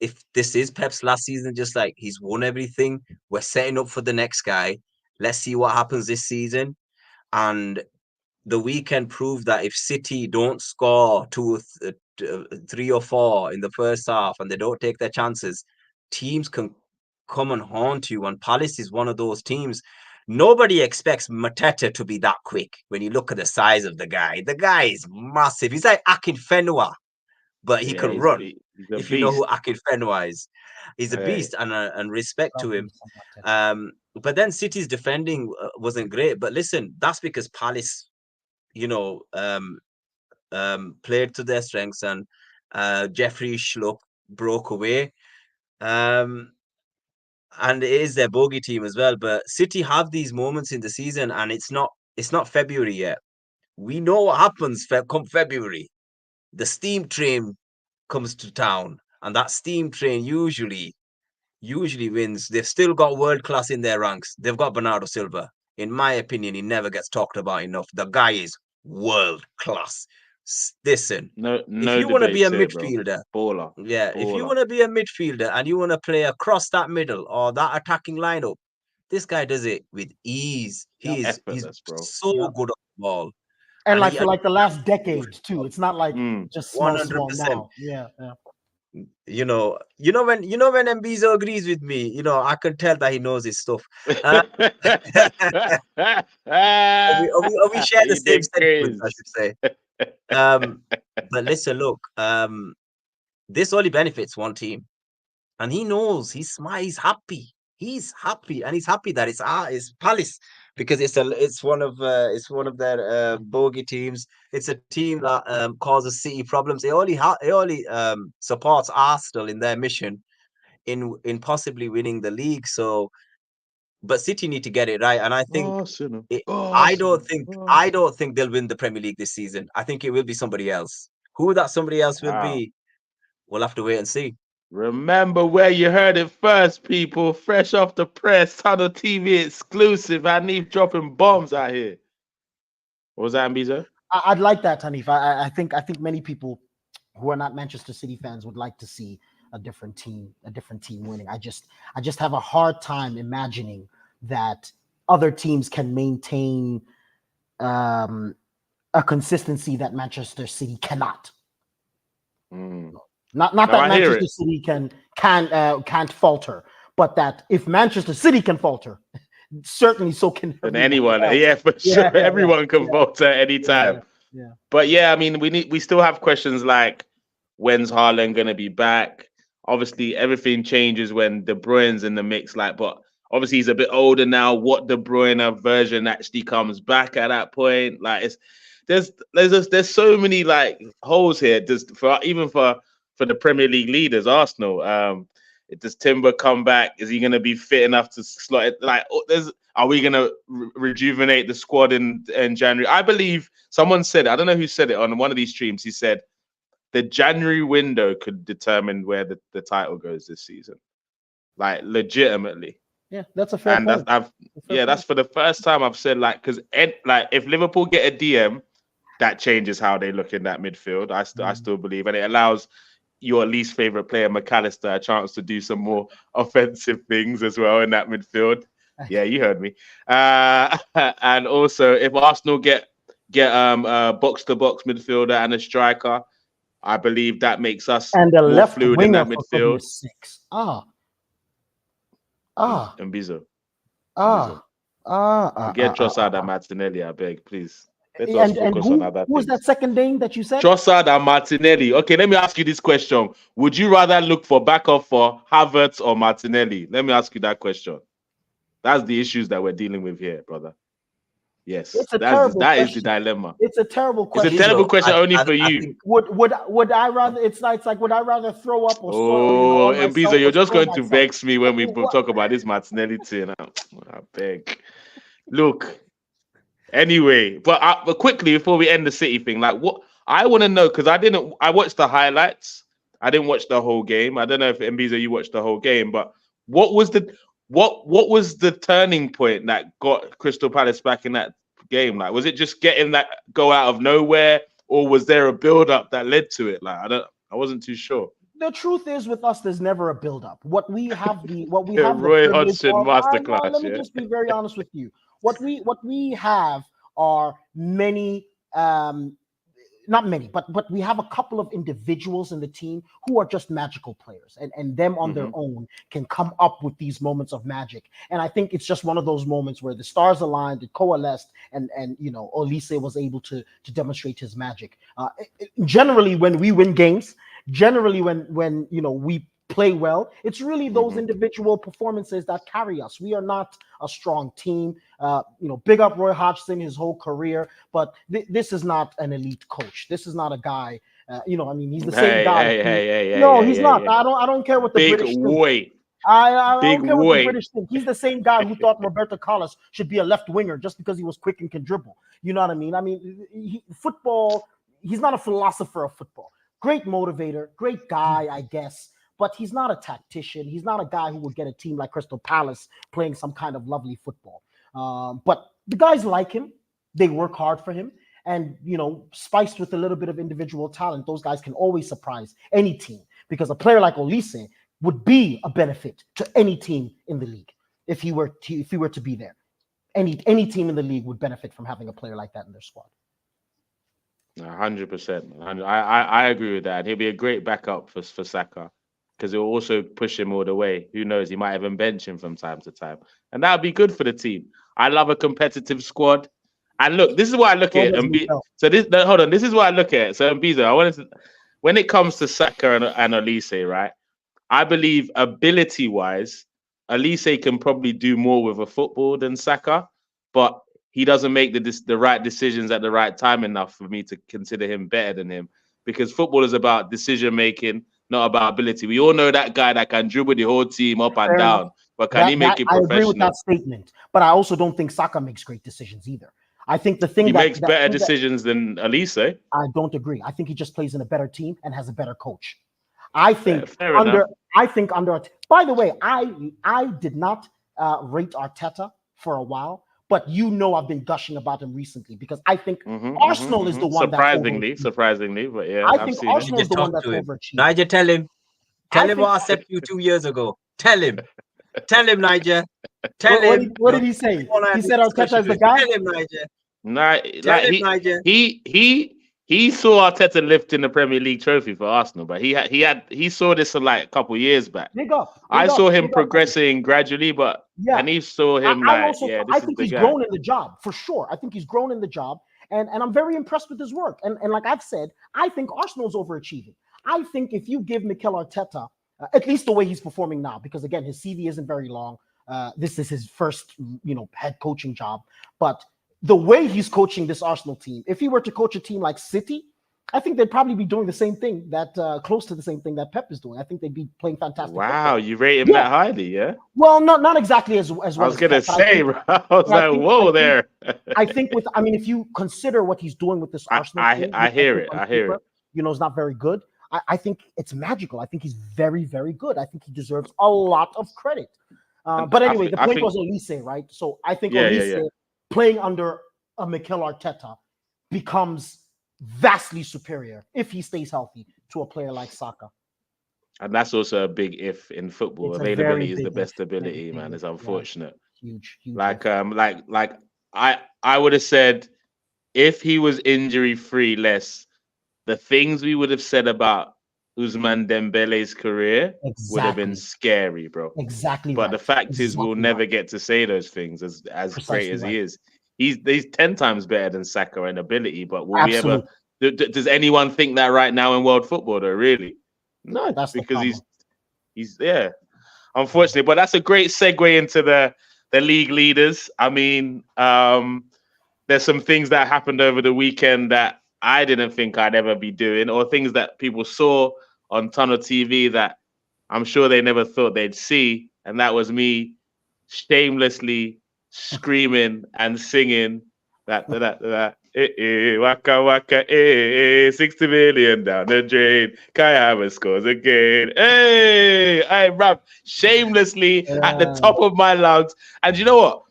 if this is Pep's last season, just like he's won everything, we're setting up for the next guy. Let's see what happens this season. And the weekend proved that if City don't score two 3 or 4 in the first half and they don't take their chances, teams can come and haunt you. And Palace is one of those teams. Nobody expects Mateta to be that quick when you look at the size of the guy. The guy is massive. He's like Akinfenwa, but he Yeah, can run. he's a If you know who beast. Akinfenwa is, he's a Hey. beast, and respect to him. Somewhat. But then City's defending wasn't great. But listen, that's because Palace, you know, played to their strengths, and Jeffrey Schlupp broke away. And it is their bogey team as well. But City have these moments in the season, and it's not February yet. We know what happens come February. The steam train comes to town, and that steam train usually wins. They've still got world class in their ranks. They've got Bernardo Silva. In my opinion, he never gets talked about enough. The guy is world class. Listen, No if you want to be debates a here, bro. midfielder, Baller. yeah, if you Baller. want to be a midfielder and you want to play across that middle or that attacking lineup, this guy does it with ease. He's Effortless, bro. so good on the ball. And like he for like the last decade too. It's not like just small 100%. now. Yeah. You know when Mbizo agrees with me, I can tell that he knows his stuff. You We share the same did sentiments, I craze. should say. But listen, look, this only benefits one team, and he knows he's happy. He's happy, and he's happy that it's Palace, because it's one of their bogey teams. It's a team that causes City problems. It only supports Arsenal in their mission in possibly winning the league. So, but City need to get it right, and I think Arsenal. I don't think they'll win the Premier League this season. I think it will be somebody else. Who that somebody else will be, we'll have to wait and see. Remember where you heard it first, people. Fresh off the press, Tunnel TV exclusive. Hanif dropping bombs out here. What was that, Mbizo? I'd like that, Hanif. I think many people who are not Manchester City fans would like to see a different team winning. I just have a hard time imagining that other teams can maintain a consistency that Manchester City cannot. Not that Manchester City can't falter, but that if Manchester City can falter, certainly so can anyone. Yeah, for sure. Everyone can falter anytime. Yeah. But yeah, I mean, we still have questions like, when's Haaland gonna be back? Obviously, everything changes when De Bruyne's in the mix. But obviously he's a bit older now. What De Bruyne version actually comes back at that point? There's so many holes here. For the Premier League leaders, Arsenal. Does Timber come back? Is he going to be fit enough to slot it? Are we going to rejuvenate the squad in January? I believe someone said, I don't know who said it on one of these streams. He said the January window could determine where the title goes this season. Legitimately. Yeah, that's a fair point. That's for the first time I've said because if Liverpool get a DM, that changes how they look in that midfield. I still believe, and it allows your least favorite player, McAllister, a chance to do some more offensive things as well in that midfield. Yeah, you heard me. And also, if Arsenal get a box-to-box midfielder and a striker, I believe that makes us and a more left fluid in that midfield. Mbizo. Get Trossard and Martinelli, I beg, please. And who was that second name that you said? Trossard and Martinelli. Okay, let me ask you this question. Would you rather look for backup for Havertz or Martinelli? Let me ask you that question. That's the issues that we're dealing with here, brother. Yes, that is the dilemma. It's a terrible question. It's a terrible question only for you. Would I rather? It's like would I rather throw up or throw? Oh, Mbizo, you're just going to vex me when we talk about this Martinelli thing. I beg. Look. Anyway, but quickly before we end the City thing, what I want to know, because I watched the highlights. I didn't watch the whole game. I don't know if Mbizo you watched the whole game, but what was the turning point that got Crystal Palace back in that game? Was it just getting that go out of nowhere, or was there a build up that led to it? I wasn't too sure. The truth is, with us, there's never a build up. What we have Roy Hodgson masterclass. Let me just be very honest with you. What we have are many not many, but we have a couple of individuals in the team who are just magical players, and them on their own can come up with these moments of magic. And I think it's just one of those moments where the stars aligned, it coalesced, and Olise was able to demonstrate his magic. Generally, when we win games, generally when we play well, it's really those individual performances that carry us. We are not a strong team. Big up Roy Hodgson his whole career, but this is not an elite coach. This is not a guy. He's the same guy. No, he's not. I don't care what the big British weight. think. I don't care what the British think. He's the same guy who thought Roberto Carlos should be a left winger just because he was quick and can dribble. You know what I mean? Football. He's not a philosopher of football. Great motivator, great guy, I guess. But he's not a tactician. He's not a guy who would get a team like Crystal Palace playing some kind of lovely football. But the guys like him. They work hard for him. And, spiced with a little bit of individual talent, those guys can always surprise any team. Because a player like Olise would be a benefit to any team in the league if he were to be there. Any team in the league would benefit from having a player like that in their squad. 100%. I agree with that. He'll be a great backup for Saka, because it will also push him all the way. Who knows? He might even bench him from time to time. And that would be good for the team. I love a competitive squad. And look, this is what I look at. This is what I look at. So, Mbizo, when it comes to Saka and Olise, right? I believe ability-wise, Olise can probably do more with a football than Saka, but he doesn't make the right decisions at the right time enough for me to consider him better than him, because football is about decision-making, not about ability. We all know that guy that can dribble the whole team up and down, but can he make it professional? I agree with that statement, but I also don't think Saka makes great decisions either. I think he makes better decisions than Olise. I don't agree. I think he just plays in a better team and has a better coach. I think under. By the way, I did not rate Arteta for a while, but I've been gushing about him recently because I think Arsenal is the one surprisingly, but yeah, I think Arsenal is the one that's overachieved. Niger, tell him what I said to you 2 years ago. Tell him, Niger. Tell him. What did he say? He said Arteta is the guy. Tell him, Niger. He saw Arteta lifting the Premier League trophy for Arsenal, but he saw this like a couple years back. I saw him progressing gradually, but and he saw him I think he's grown in the job for sure. I think he's grown in the job, and I'm very impressed with his work. And like I've said, I think Arsenal's overachieving. I think if you give Mikel Arteta, at least the way he's performing now, because again his CV isn't very long. This is his first head coaching job, but the way he's coaching this Arsenal team, if he were to coach a team like City, I think they'd probably be doing the same thing close to the same thing that Pep is doing. I think they'd be playing fantastic. Wow, you rate him that highly, yeah? Well, not exactly as well. I was gonna say, bro. I was like, whoa, there. I think if you consider what he's doing with this Arsenal team, I hear it. It's not very good. I think it's magical. I think he's very, very good. I think he deserves a lot of credit. But anyway, the point was Olise, right? So I think Olise playing under a Mikel Arteta becomes vastly superior if he stays healthy to a player like Saka. And that's also a big if in football. Availability is the best ability, man. It's unfortunate. Huge. Like I would have said if he was injury free less, the things we would have said about Ousmane Dembele's career would have been scary, bro. Exactly. But the fact is, we'll never get to say those things as great as he is. He's 10 times better than Saka in ability, but will we ever? Does anyone think that right now in world football? Though, really? No, that's because he's unfortunately. But that's a great segue into the league leaders. I mean, there's some things that happened over the weekend that I didn't think I'd ever be doing, or things that people saw on Tunnel TV that I'm sure they never thought they'd see. And that was me shamelessly screaming and singing that waka waka 60 million down the drain. Kai Havertz scores again. Hey, I rap shamelessly at the top of my lungs. And you know what?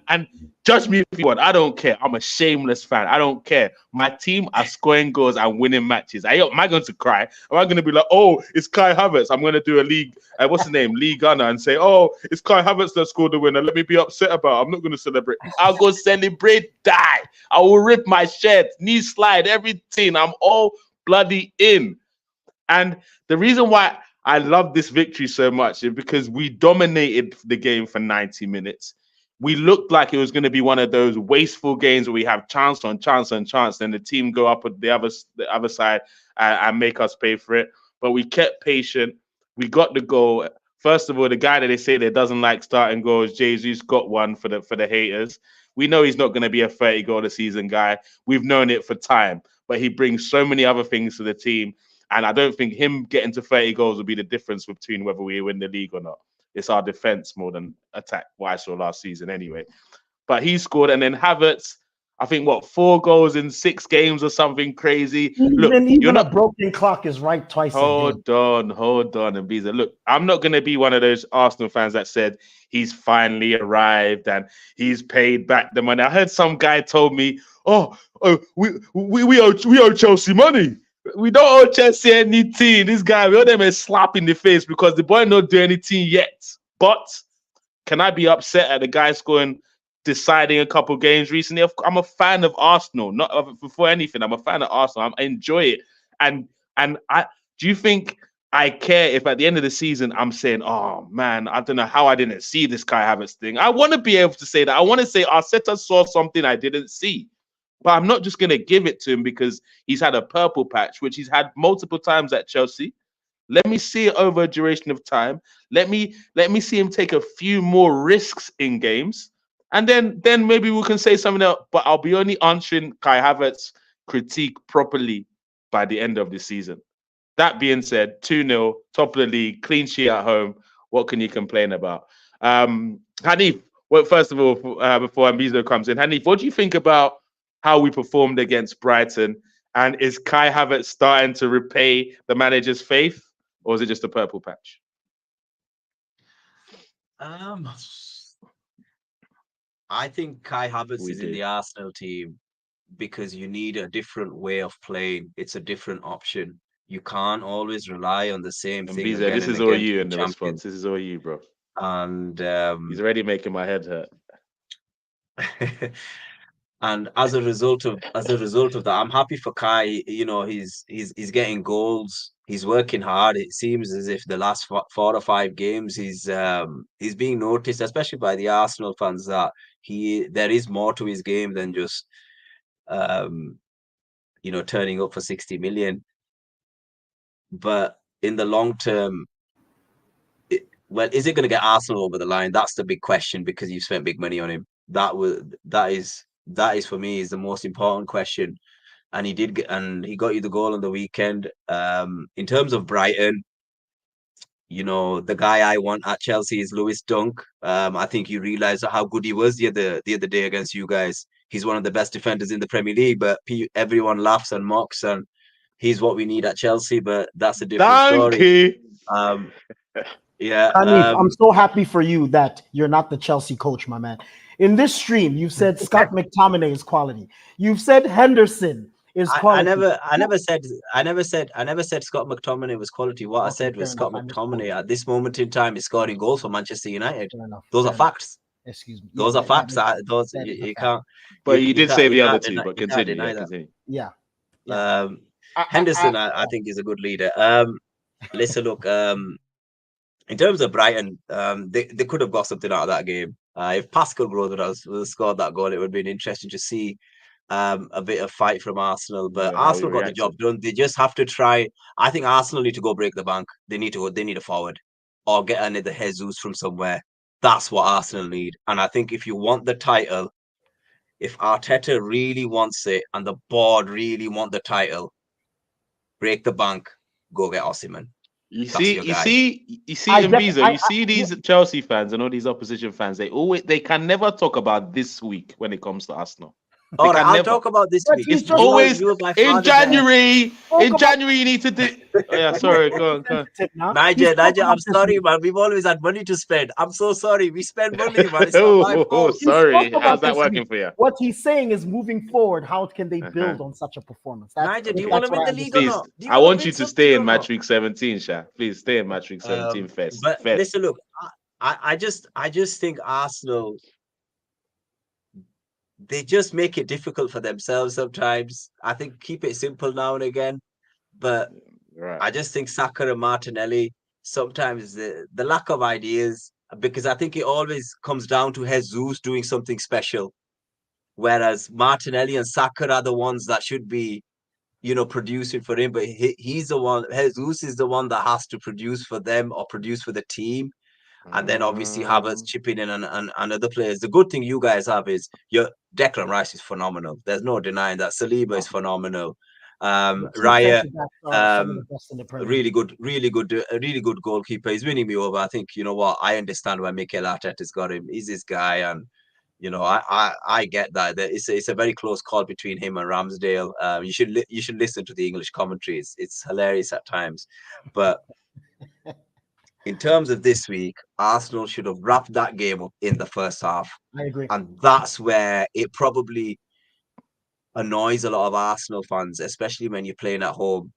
And judge me if you want. I don't care. I'm a shameless fan. I don't care. My team are scoring goals and winning matches. Am I going to cry? Am I going to be like, oh, it's Kai Havertz? I'm going to do a league, what's his name? League Gunner and say, oh, it's Kai Havertz that scored the winner. Let me be upset about it. I'm not going to celebrate. I'll go celebrate, die. I will rip my shirt, knee slide, everything. I'm all bloody in. And the reason why I love this victory so much is because we dominated the game for 90 minutes. We looked like it was going to be one of those wasteful games where we have chance on chance on chance, then the team go up at the other side and make us pay for it. But we kept patient. We got the goal. First of all, the guy that they say that doesn't like starting goals, Jesus, got one for the haters. We know he's not going to be a 30 goal a season guy. We've known it for time, but he brings so many other things to the team. And I don't think him getting to 30 goals will be the difference between whether we win the league or not. It's our defense more than attack, what I saw last season anyway. But he scored, and then Havertz, I think, 4 goals in 6 games or something crazy. Even a broken clock is right twice a day. Hold on, and Biza. Look, I'm not going to be one of those Arsenal fans that said he's finally arrived and he's paid back the money. I heard some guy told me, we owe Chelsea money. We don't owe Chelsea anything. This guy, we owe them a slap in the face because the boy not do anything yet. But can I be upset at the guy scoring, deciding a couple games recently? I'm a fan of Arsenal, not before anything. I'm a fan of Arsenal. I enjoy it. And do you think I care if at the end of the season I'm saying, oh man, I don't know how I didn't see this Kai Havertz thing? I want to be able to say that. I want to say Arteta saw something I didn't see. But I'm not just going to give it to him because he's had a purple patch, which he's had multiple times at Chelsea. Let me see it over a duration of time. Let me see him take a few more risks in games. And then maybe we can say something else. But I'll be only answering Kai Havertz's critique properly by the end of the season. That being said, 2-0, top of the league, clean sheet at home. What can you complain about? Hanif, well, first of all, before Ambizo comes in, Hanif, what do you think about how we performed against Brighton? And is Kai Havertz starting to repay the manager's faith, or is it just a purple patch? I think Kai Havertz is in the Arsenal team because you need a different way of playing. It's a different option. You can't always rely on the same thing. Biza, this is all you in the response. This is all you, bro. And he's already making my head hurt. And as a result of that, I'm happy for Kai. You know, he's getting goals. He's working hard. It seems as if the last 4 or 5 games he's being noticed, especially by the Arsenal fans, that there is more to his game than just turning up for 60 million. But in the long term, is it going to get Arsenal over the line? That's the big question because you've spent big money on him. That is for me is the most important question. And he got you the goal on the weekend. In terms of Brighton, the guy I want at Chelsea is Lewis Dunk. I think you realize how good he was the other day against you guys. He's one of the best defenders in the Premier League, but everyone laughs and mocks, and he's what we need at Chelsea. But that's a different story. Yeah, Hanif, I'm so happy for you that you're not the Chelsea coach, my man. In this stream, you've said Scott McTominay is quality. You've said Henderson is quality. I never said Scott McTominay was quality. What I said was Scott McTominay at this moment in time is scoring goals for Manchester United. Those are facts. Excuse me. Those are facts. You can't. But you did say the other two. But continue. Yeah. Henderson, I think, is a good leader. Listen, look. In terms of Brighton, they could have got something out of that game. If Pascal Gross would have scored that goal, it would have been interesting to see a bit of fight from Arsenal. But Arsenal got the job done. They just have to try. I think Arsenal need to go break the bank. They need a forward or get another Jesus from somewhere. That's what Arsenal need. And I think if you want the title, if Arteta really wants it and the board really want the title, break the bank, go get Osimhen. You see, Mbizo, you see these Chelsea fans and all these opposition fans, they can never talk about this week when it comes to Arsenal. All right, can I'll never. talk about this But week. he's If just Always you were my in father there, January. Talk In about- January, you need to do. Oh yeah, sorry. Go on. sensitive now. Niger, He's talking I'm about this sorry, week. man. We've always had money to spend. I'm so sorry. We spend money, man. It's not my Oh, fault. He spoke sorry. How's about that this working week. for you? What he's saying is, moving forward, how can they Uh-huh. build on such a performance? Niger, do you Okay. want to That's what win I the league or understand. Please, not? Do you I want to want win you to something stay or in not? match week 17, Sha. Please stay in match week 17 first. But First. listen, look, I just think Arsenal, they just make it difficult for themselves sometimes. I think keep it simple now and again. But Right. I just think Saka and Martinelli, sometimes the lack of ideas, because I think it always comes down to Jesus doing something special. Whereas Martinelli and Saka are the ones that should be, producing for him. But he's the one, Jesus is the one that has to produce for them or produce for the team. And then obviously Havertz chipping in and other players. The good thing you guys have is your Declan Rice is phenomenal. There's no denying that. Saliba is phenomenal. The two Raya, centre backs are some of the best in the Premier League. a really good goalkeeper. He's winning me over. I think you know what. I understand why Mikel Arteta's got him. He's this guy, and I get that. It's a very close call between him and Ramsdale. You should listen to the English commentary. It's hilarious at times, but in terms of this week, Arsenal should have wrapped that game up in the first half. I agree. And that's where it probably annoys a lot of Arsenal fans, especially when you're playing at home.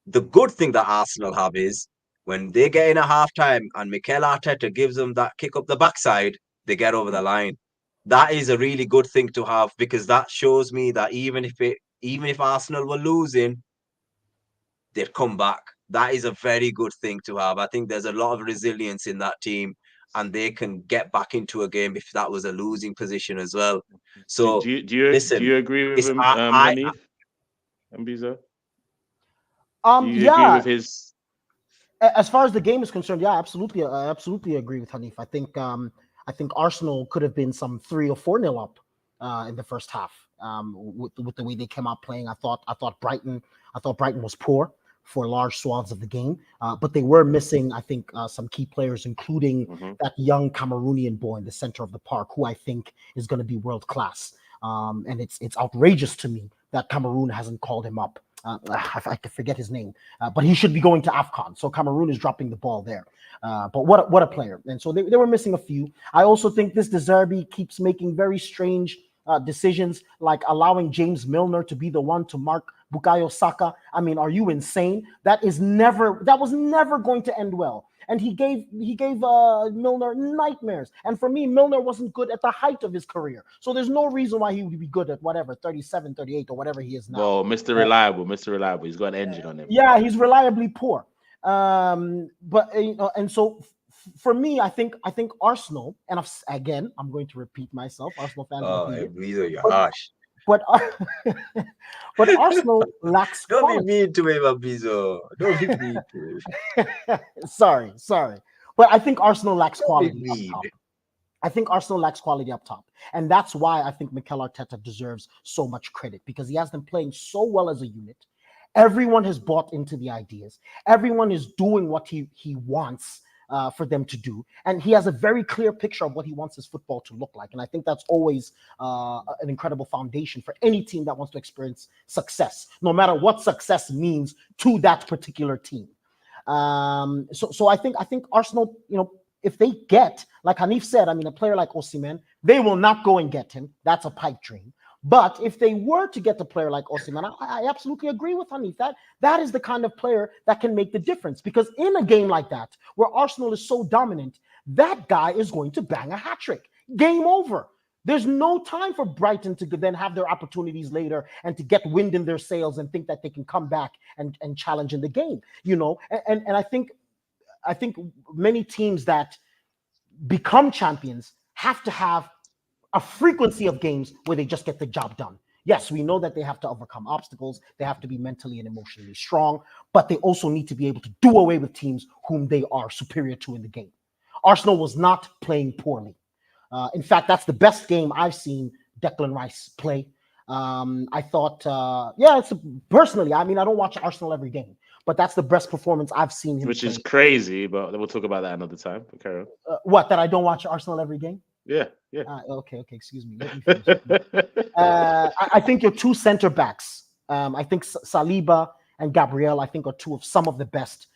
The good thing that Arsenal have is when they get in at halftime and Mikel Arteta gives them that kick up the backside, they get over the line. That is a really good thing to have because that shows me that even if Arsenal were losing, they'd come back. That is a very good thing to have. I think there's a lot of resilience in that team, and they can get back into a game if that was a losing position as well. So Do you agree with it's him, Hanif and Bizo? Do you agree Yeah. with his? As far as the game is concerned, yeah, absolutely, I absolutely agree with Hanif. I think Arsenal could have been some 3 or 4-0 up in the first half. With the way they came out playing, I thought Brighton was poor for large swaths of the game, but they were missing, I think, some key players, including that young Cameroonian boy in the center of the park, who I think is going to be world class. And it's outrageous to me that Cameroon hasn't called him up. I can forget his name, but he should be going to AFCON. So Cameroon is dropping the ball there. But what a player. And so they were missing a few. I also think this De Zerbi keeps making very strange decisions, like allowing James Milner to be the one to mark Bukayo Saka. I mean, are you insane? That was never going to end well. And he gave Milner nightmares. And for me, Milner wasn't good at the height of his career. So there's no reason why he would be good at whatever, 37, 38, or whatever he is now. Well, Mr. Reliable. He's got an engine on him. Yeah, he's reliably poor. But and so for me, I think Arsenal, and again, I'm going to repeat myself. Arsenal fans will hate it. you're harsh. But Arsenal lacks Don't quality. be mean to him, Abizo. Don't be mean to him. sorry. But I think Arsenal lacks quality Don't be up top. mean. I think Arsenal lacks quality up top. And that's why I think Mikel Arteta deserves so much credit, because he has them playing so well as a unit. Everyone has bought into the ideas. Everyone is doing what he wants for them to do. And he has a very clear picture of what he wants his football to look like. And I think that's always an incredible foundation for any team that wants to experience success, no matter what success means to that particular team. So I think Arsenal, if they get, like Hanif said, I mean, a player like Osimhen, they will not go and get him. That's a pipe dream. But if they were to get a player like Osimhen, I absolutely agree with Hanif. That is the kind of player that can make the difference. Because in a game like that, where Arsenal is so dominant, that guy is going to bang a hat trick. Game over. There's no time for Brighton to then have their opportunities later and to get wind in their sails and think that they can come back and challenge in the game. And I think many teams that become champions have to have a frequency of games where they just get the job done. Yes, we know that they have to overcome obstacles. They have to be mentally and emotionally strong, but they also need to be able to do away with teams whom they are superior to in the game. Arsenal was not playing poorly. In fact, that's the best game I've seen Declan Rice play. I thought, personally, I mean, I don't watch Arsenal every game, but that's the best performance I've seen him Which play. is crazy, but we'll talk about that another time. Carry on. What, that I don't watch Arsenal every game? Yeah. Okay. Excuse me. Let me finish. I think your two center backs. I think Saliba and Gabriel. I think are two of some of the best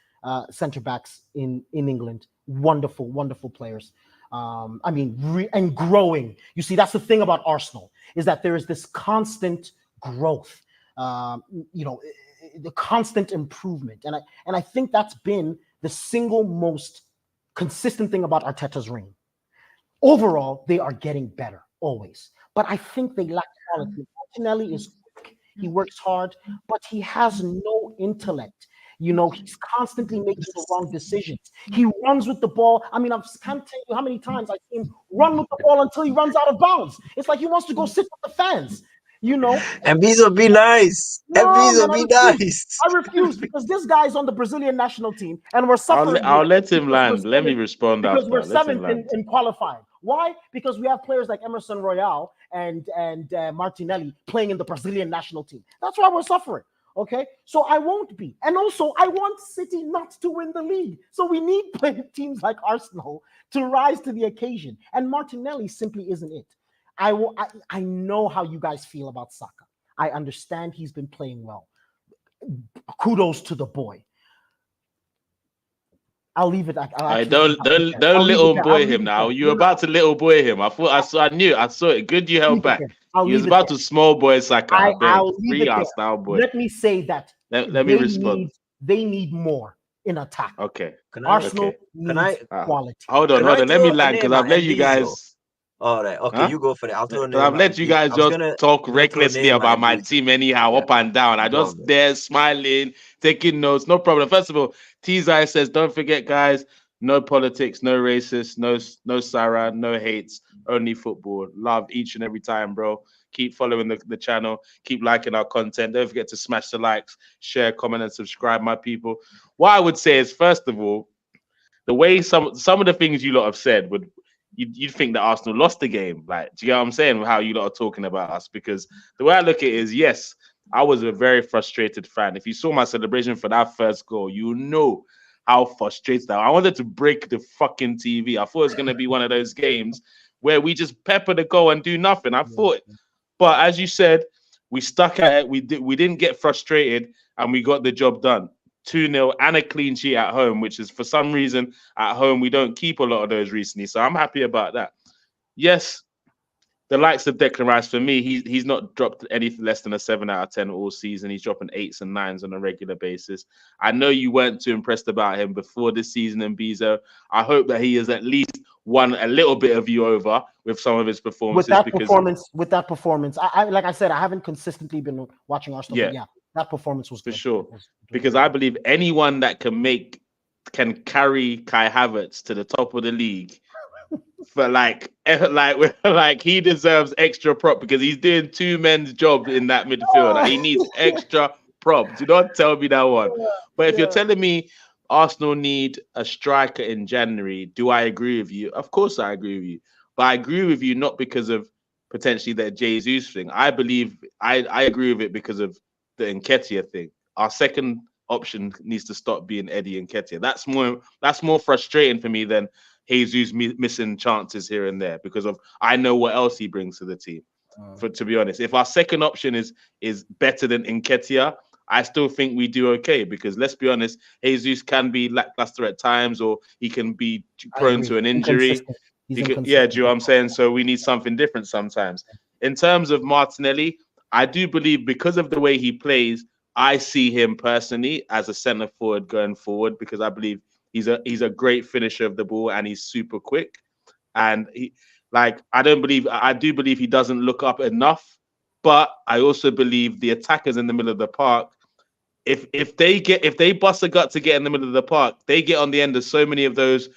center backs in England. Wonderful players. And growing. You see, that's the thing about Arsenal is that there is this constant growth. The constant improvement, and I think that's been the single most consistent thing about Arteta's reign. Overall, they are getting better always, but I think they lack quality. Martinelli is quick, he works hard, but he has no intellect. He's constantly making the wrong decisions. He runs with the ball. I can't tell you how many times I've seen him run with the ball until he runs out of bounds. It's like he wants to go sit with the fans. And Bezo, be nice. No, And Bezo, man, be nice. I refuse because this guy's on the Brazilian national team and we're suffering. I'll let him land. Let me respond because after. we're seventh in qualifying. Why? Because we have players like Emerson Royale and Martinelli playing in the Brazilian national team. That's why we're suffering. Okay, so I won't be, and also I want City not to win the league. So we need teams like Arsenal to rise to the occasion, and Martinelli simply isn't it. I know how you guys feel about Saka. I understand he's been playing well. Kudos to the boy. I'll leave it. Don't little boy him now. You're about to little boy him. I saw it. Good, you held back. You was about to small boy Saka. I'll leave it now, boy. Let me say that. Let me respond. They need more in attack. Okay. Arsenal needs quality. Hold on. Let me land because I've let you guys. All right, okay, you go for it. I've let you guys just talk recklessly about my team anyhow, up and down. I just there smiling, taking notes, no problem. First of all, T-Zai says, don't forget, guys, no politics, no racist, no Sarah, no hates, only football. Love each and every time, bro. Keep following the channel, keep liking our content. Don't forget to smash the likes, share, comment, and subscribe, my people. What I would say is, first of all, the way some of the things you lot have said would. You'd think that Arsenal lost the game. Like, do you get what I'm saying? How you lot are talking about us? Because the way I look at it is, yes, I was a very frustrated fan. If you saw my celebration for that first goal, you know how frustrated I wanted to break the fucking TV. I thought it was going to be one of those games where we just pepper the goal and do nothing. I thought, but as you said, we stuck at it. We didn't get frustrated and we got the job done. 2-0 and a clean sheet at home, which is for some reason at home we don't keep a lot of those recently. So I'm happy about that. Yes, the likes of Declan Rice, for me, he's not dropped anything less than a 7 out of 10 all season. He's dropping 8s and 9s on a regular basis. I know you weren't too impressed about him before this season in Bezo. I hope that he has at least won a little bit of you over with some of his performances. With that performance, I like I said, I haven't consistently been watching Arsenal. Yeah. But yeah, that performance was for good. Sure. Because I believe anyone that can carry Kai Havertz to the top of the league for like he deserves extra prop because he's doing two men's job in that midfield. Like, he needs extra prop. Do not tell me that one. But if you're telling me Arsenal need a striker in January, do I agree with you? Of course I agree with you. But I agree with you not because of potentially that Jesus thing. I believe I agree with it because of the Nketiah thing. Our second option needs to stop being Eddie Nketiah. That's more frustrating for me than Jesus missing chances here and there because of I know what else he brings to the team. To be honest, if our second option is better than Nketiah, I still think we do okay because let's be honest, Jesus can be lackluster at times or he can be prone to an injury. Do you know what I'm saying? So we need something different sometimes. In terms of Martinelli, I do believe because of the way he plays, I see him personally as a centre forward going forward because I believe he's a great finisher of the ball and he's super quick. And I do believe he doesn't look up enough, but I also believe the attackers in the middle of the park, if they bust a gut to get in the middle of the park, they get on the end of so many of those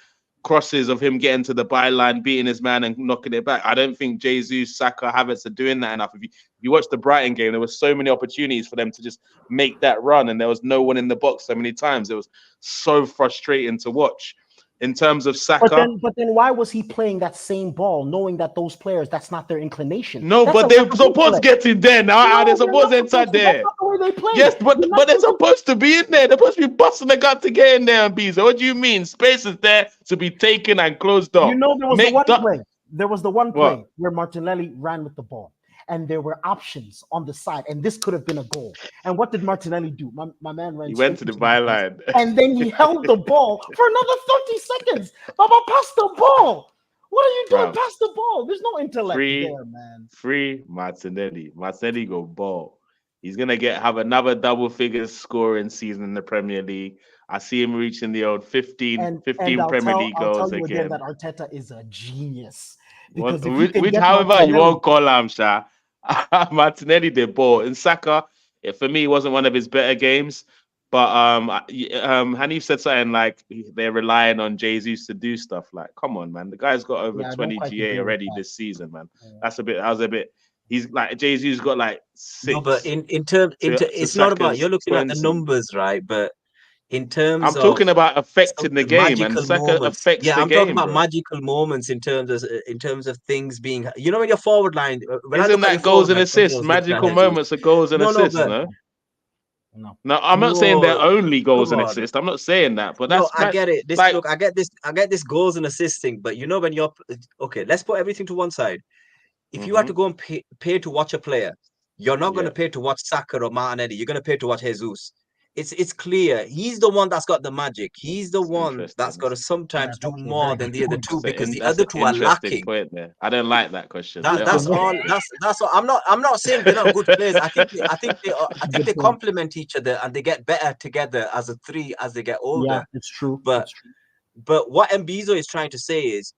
crosses of him getting to the byline, beating his man and knocking it back. I don't think Jesus, Saka, Havertz are doing that enough. If you watch the Brighton game, there were so many opportunities for them to just make that run and there was no one in the box so many times. It was so frustrating to watch. In terms of Saka, but then why was he playing that same ball, knowing that those players that's not their inclination? No, but they're supposed to get in there now. They're supposed to enter there. That's not the way they play. Yes, but they're supposed to be in there. They're supposed to be busting the gut to get in there and be. So what do you mean? Space is there to be taken and closed off. You know there was the one play. There was the one What? play where Martinelli ran with the ball, and there were options on the side, and this could have been a goal. And what did Martinelli do? My man ran He straight went to the into the defense, byline. and then he held the ball for another 30 seconds. Baba, pass the ball. What are you doing? Bruv. Pass the ball. There's no intellect Free, there, man. free Martinelli. Martinelli go ball. He's gonna have another double figures scoring season in the Premier League. I see him reaching the old 15 And Premier League I'll goals tell you again again. that Arteta is a genius. What, Because if you can which, get however you Martinelli, won't call him, Sha. Martinelli the ball. And Saka, for me, it wasn't one of his better games. But Hanif said something like they're relying on Jesus to do stuff. Like, come on, man. The guy's got over yeah, I don't 20 quite GA agree with already that. this season, man. Yeah. That was a bit. He's like Jesus got like 6. No, but in terms, it's not about Saka's you're looking at the 20. numbers, right? But in terms I'm of talking about some affecting the of the game, and magical Saka moments, affects yeah, the I'm talking game, about bro. magical moments in terms of things being, you know, when your forward line. When I Isn't look at your that goals forward and line, somebody assists? was looking at Magical Jesus. moments are goals and No, no, assists, but no? No. No, I'm not saying they're no, only goals come and on. assists. I'm not saying that, but No, that's I get it. like I get this goals and assisting, but you know when you're okay, let's put everything to one side. If you had to go and pay to watch a player, you're not going yeah. to pay to watch Saka or Martinelli. You're going to pay to watch Jesus. It's clear. He's the one that's got the magic. He's the It's one that's interesting. got to sometimes That's do actually a more very than good the other point. two because the That's other an two are interesting lacking. point there. I don't like that question. That, Don't that's answer all. that. That's all. I'm not saying they're not good players. I think Good they point. complement each other and they get better together as a three as they get Yeah, older. it's true. But It's true. but what Mbizo is trying to say is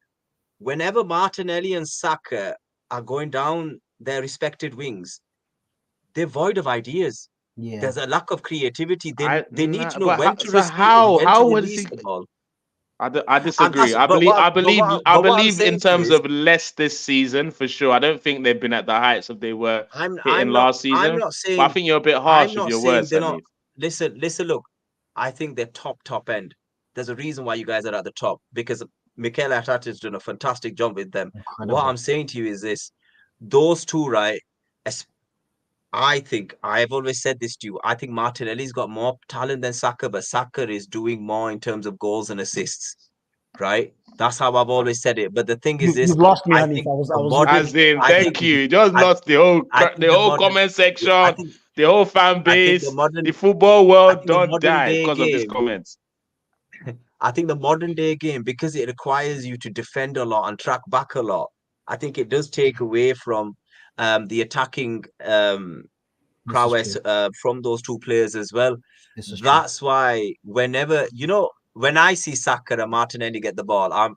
whenever Martinelli and Saka are going down their respected wings, they're void of ideas. Yeah. There's a lack of creativity. They need to know But when to how when to does release he? the ball. I And disagree. that's but what I but what I'm believe in saying to you terms is of less this season for sure. I don't think they've been at the heights of they were hitting I'm not last season. But I saying think you're a bit harsh with your words, they're not. Hanif. Listen, look. I think they're top end. There's a reason why you guys are at the top because Mikel Arteta has done a fantastic job with them. What Incredible. I'm saying to you is this: those two, right? I think I've always said this to you. I think Martinelli's got more talent than Saka, but Saka is doing more in terms of goals and assists, right? That's how I've always said it. But the thing is this: You've lost me, I Hanif. think I the was looking. As in, I think, thank you. You just I, lost I the think the whole modern, comment I section, think, the whole fan I think the base, modern, the football I world think the don't modern die day because of this game. comments. I think the modern day game, because it requires you to defend a lot and track back a lot, I think it does take away from the attacking This is prowess true. from those two players as well. This is true. That's why whenever when I see Saka and Martinelli get the ball, and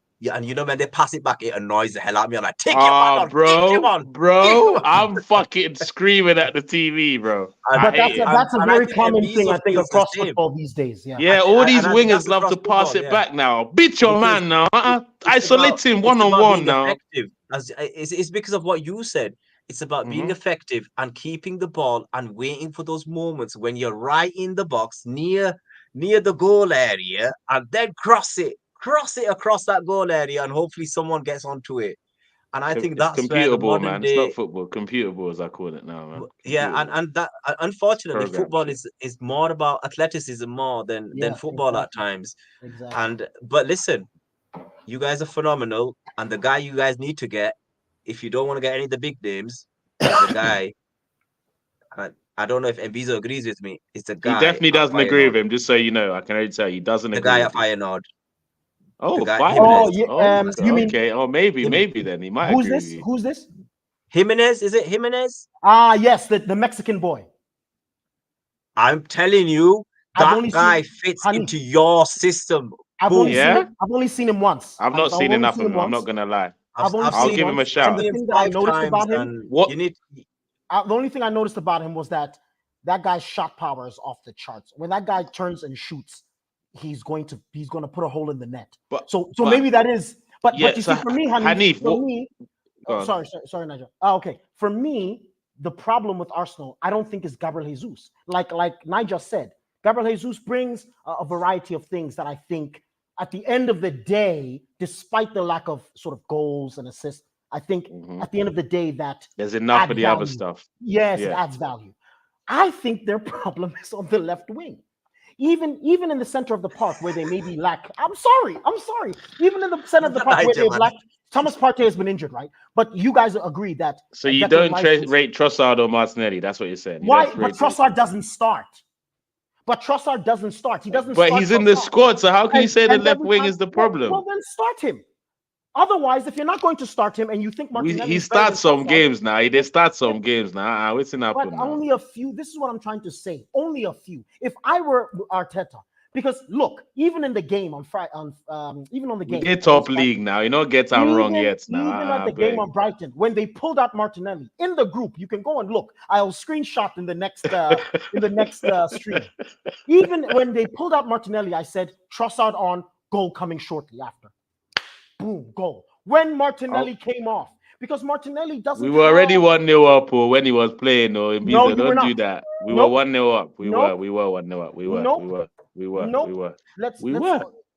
when they pass it back, it annoys the hell out of me. I'm like, take your man on, kick him on, kick him bro, on. I'm fucking screaming at the TV, bro. And, I But hate it. that's a I very think common thing, Mbizo I think, feels the across same. football these days. Yeah. Yeah, all these I think wingers that's love across to pass football, it yeah. back now. Beat your Because man now. it's about Isolate him one on one being now. effective. It's because of what you said. It's about being effective and keeping the ball and waiting for those moments when you're right in the box near the goal area and then cross it across that goal area and hopefully someone gets onto it. And I think It's that's where computer the ball, modern man. It's not day, football. Computer ball, as I call it now, man. yeah, Computer ball. and that unfortunately Program football shit. is more about athleticism more than Yeah, football at exactly. times. Exactly. But listen, you guys are phenomenal, and the guy you guys need to get, if you don't want to get any of the big names, is the guy. I don't know if Envizo agrees with me. It's the He guy definitely at doesn't agree with Feyenoord. him, just so you know. I can already tell he doesn't The agree guy with at you. Feyenoord. The Oh, guy Oh, Jimenez. Feyenoord. yeah. Oh, You mean okay. Oh, maybe Him, then he might who's agree with this? you. Who's this? Jimenez? Is it Jimenez? Ah, yes, the Mexican boy. I'm telling you, I've that only guy seen fits Hanif. into your system. Boom. Yeah? I've only seen him once. I've not I've seen only enough seen of him him. I'm not once. gonna lie. I've only I've seen I'll him seen give him a once. I've And shout. the seen him thing that I 5 noticed times, about him, and What? you need. the only thing I noticed about him was that guy's shot power is off the charts. When that guy turns and shoots, he's going to put a hole in the net. But So but maybe that is. But yeah. you So see, for me, Hanif, for what? me, Go on. sorry, Nigel. Oh, okay, for me, the problem with Arsenal, I don't think is Gabriel Jesus. Like Nigel said, Gabriel Jesus brings a variety of things that I think, at the end of the day, despite the lack of sort of goals and assists, I think at the end of the day that There's enough add of the value. other stuff. Yes, it Yeah. adds value. I think their problem is on the left wing. Even in the center of the park where they maybe lack. I'm sorry. Even in the center of the park where Nigel, they've man. lacked Thomas Partey has been injured, right? But you guys agree that. So you Declan don't Rice rate Trossard or Martinelli. That's what you're saying. You why? don't But rate Trossard doesn't start. But Trossard doesn't start. He doesn't But start. he's in the Trossard. squad, so how can you say the And left every wing time, is the well, problem? then start him. Otherwise, if you're not going to start him and you think Martinelli He is better than starts some Trossard, games now. He did start some games now. What's in but happen now? only a few. This is what I'm trying to say. Only a few. If I were Arteta, because look, even in the game on Friday, even on the game, We did top league now. You don't get them wrong yet now. Even at the game on Brighton, when they pulled out Martinelli in the group, you can go and look. I'll screenshot in the next stream. Even when they pulled out Martinelli, I said Trossard on, goal coming shortly after. Boom, goal. When Martinelli came off, because Martinelli doesn't. We were already 1-0 up when he was playing. No, you were not. do that. We Nope. were 1-0 up. We Nope. were 1-0 up. We were. Nope. Let's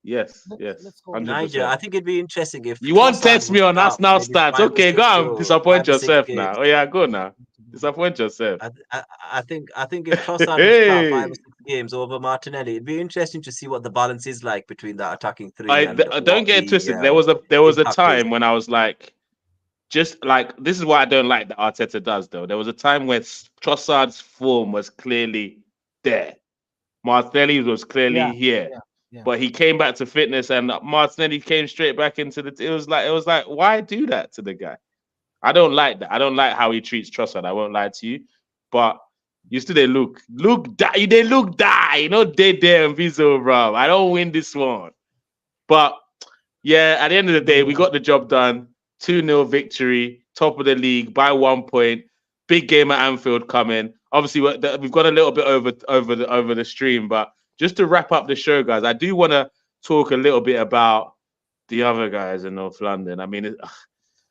Yes. Let's go. 100%. Nigel, I think it'd be interesting if You won't Trossard test me was on us up now maybe stats. 5 or Okay, 6 go on. goals, Disappoint 5 or 6 yourself games. now. Oh yeah, go now. Disappoint yourself. I think if Trossard was start 5 or 6 games over Martinelli, it'd be interesting to see what the balance is like between that attacking three. And Don't get it twisted. There was a time when I was like, just like, this is what I don't like that Arteta does though. There was a time where Trossard's form was clearly there. Martinelli was clearly here. Yeah. But he came back to fitness and Martinelli came straight back into it was like, why do that to the guy? I don't like that. I don't like how he treats Trossard. I won't lie to you. But you still they look die. They look die. You know, they there and Viso, bro. I don't win this one. But yeah, at the end of the day, we got the job done. 2-0 victory, top of the league by 1 point. Big game at Anfield coming. Obviously, we've got a little bit over the stream, but just to wrap up the show, guys, I do want to talk a little bit about the other guys in North London. I mean,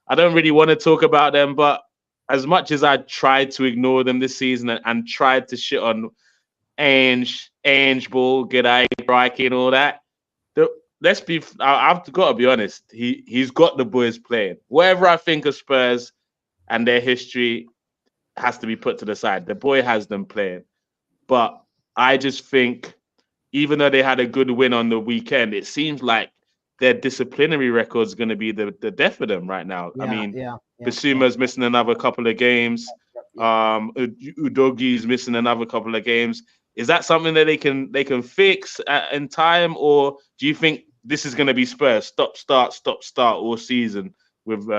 I don't really want to talk about them, but as much as I tried to ignore them this season and tried to shit on Ange Ball, G'day, Crikey, and all that, I've got to be honest. He's got the boys playing. Whatever I think of Spurs and their history has to be put to the side. The boy has them playing, but I just think, even though they had a good win on the weekend, it seems like their disciplinary record is going to be the death of them right now. I mean, Basuma's missing another couple of games. Udogi's missing another couple of games. Is that something that they can fix in time, or do you think this is going to be Spurs stop start all season with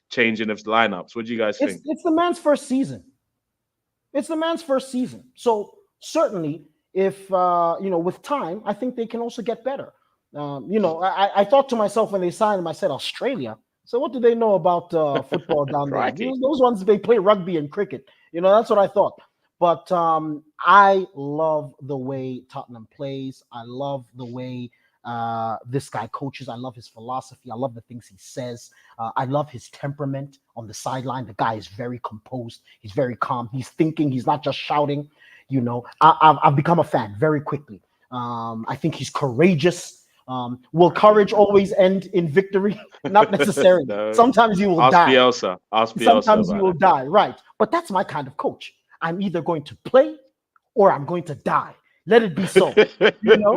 changing of lineups? What do you guys think? It's the man's first season. So certainly, if with time, I think they can also get better. I thought to myself when they signed him, I said Australia. So what do they know about football down there? Those ones, they play rugby and cricket. That's what I thought. But I love the way Tottenham plays. I love the way this guy coaches. I love his philosophy. I love the things he says. I love his temperament on the sideline. The guy is very composed. He's very calm. He's thinking. He's not just shouting. I've become a fan very quickly. I think he's courageous. Will courage always end in victory? Not necessarily. No. Sometimes you will die. Ask Bielsa Sometimes you will die. Right. But that's my kind of coach. I'm either going to play or I'm going to die. Let it be so. That's what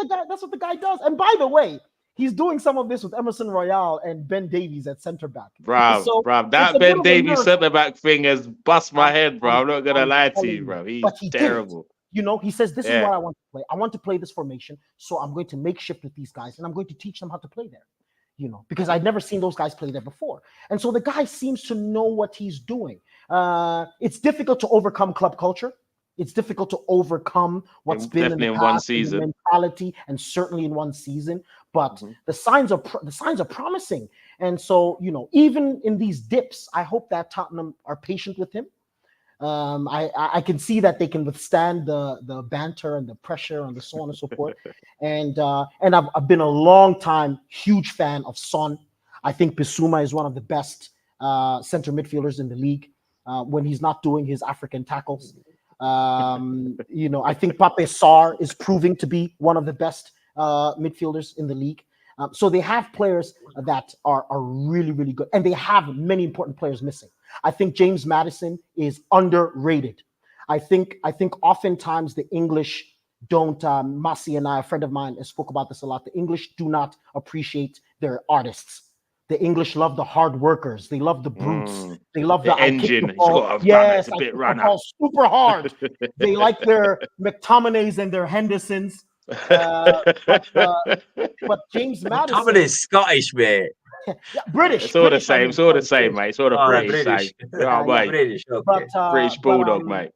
the guy does. And by the way, he's doing some of this with Emerson Royale and Ben Davies at center back. Bro, that Ben Davies center back thing has bust my head, bro. I'm not gonna lie to you, bro. He's terrible. He says, this is what I want to play. I want to play this formation, so I'm going to make shift with these guys, and I'm going to teach them how to play there. Because I'd never seen those guys play there before. And so the guy seems to know what he's doing. It's difficult to overcome club culture. It's difficult to overcome what's been in the past, one season, the mentality, and certainly in one season. But the signs are promising. And so, even in these dips, I hope that Tottenham are patient with him. I can see that they can withstand the banter and the pressure and the so on and so forth. And I've been a long time huge fan of Son. I think Bissouma is one of the best center midfielders in the league when he's not doing his African tackles. I think Pape Sarr is proving to be one of the best midfielders in the league. So they have players that are really, really good, and they have many important players missing. I think James Maddison is underrated. I think oftentimes the English don't. Masi and I, a friend of mine, spoke about this a lot. The English do not appreciate their artists. The English love the hard workers. They love the brutes. They love The I kick engine. the It's ball. got a runner. Yes, It's a I bit kick the runner. ball super hard. They like their McTominays and their Hendersons. But James Madison, McTominay's Scottish, mate. yeah, British. It's all the British, I same. mean, It's all the sorry, same, British. mate. It's all the All right, British. British. Yeah, mate. British, okay. But British Bulldog, mate.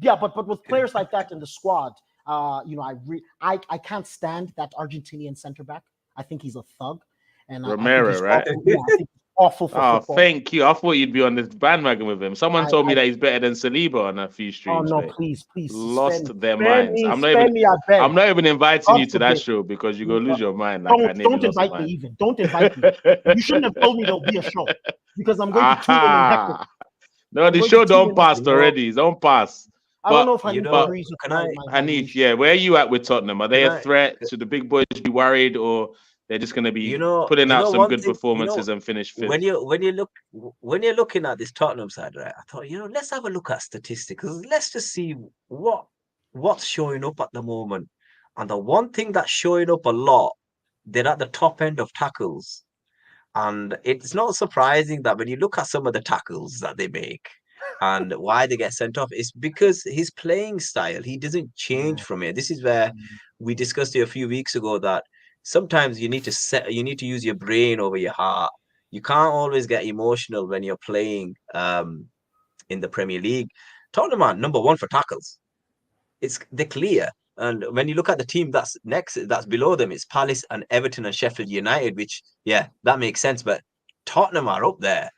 yeah, but with players like that in the squad, I can't stand that Argentinian center back. I think he's a thug, and Romero, I think he's right? awful. Yeah, I think he's awful for Oh, football. thank you. I thought you'd be on this bandwagon with him. Someone told me that he's better than Saliba on a few Oh streams. no, mate. please, Lost their minds. I'm not even inviting God you to that forbid. show because you're gonna lose your mind. Like I Don't nearly lost invite my me mind. even. Don't invite me. You shouldn't have told me there'll be a show because I'm going to tune in and heckle. Aha. No, I'm the going show to tune don't in pass and already. It's don't pass. I don't know But if you Hanif know, agrees with can my, I- my Hanif, niche. yeah, where are you at with Tottenham? Are they Can a I- threat? Should the big boys be worried, or they're just gonna be You putting out know some one good thing, performances and finish fifth? when you're looking at this Tottenham side, right? I thought, let's have a look at statistics. Let's just see what's showing up at the moment. And the one thing that's showing up a lot, they're at the top end of tackles. And it's not surprising that when you look at some of the tackles that they make and why they get sent off, it's because his playing style, he doesn't change from it. This is where we discussed it a few weeks ago that sometimes you need to use your brain over your heart. You can't always get emotional when you're playing in the Premier League. Tottenham are number one for tackles. They're clear. And when you look at the team that's below them, it's Palace and Everton and Sheffield United, which, yeah, that makes sense. But Tottenham are up there.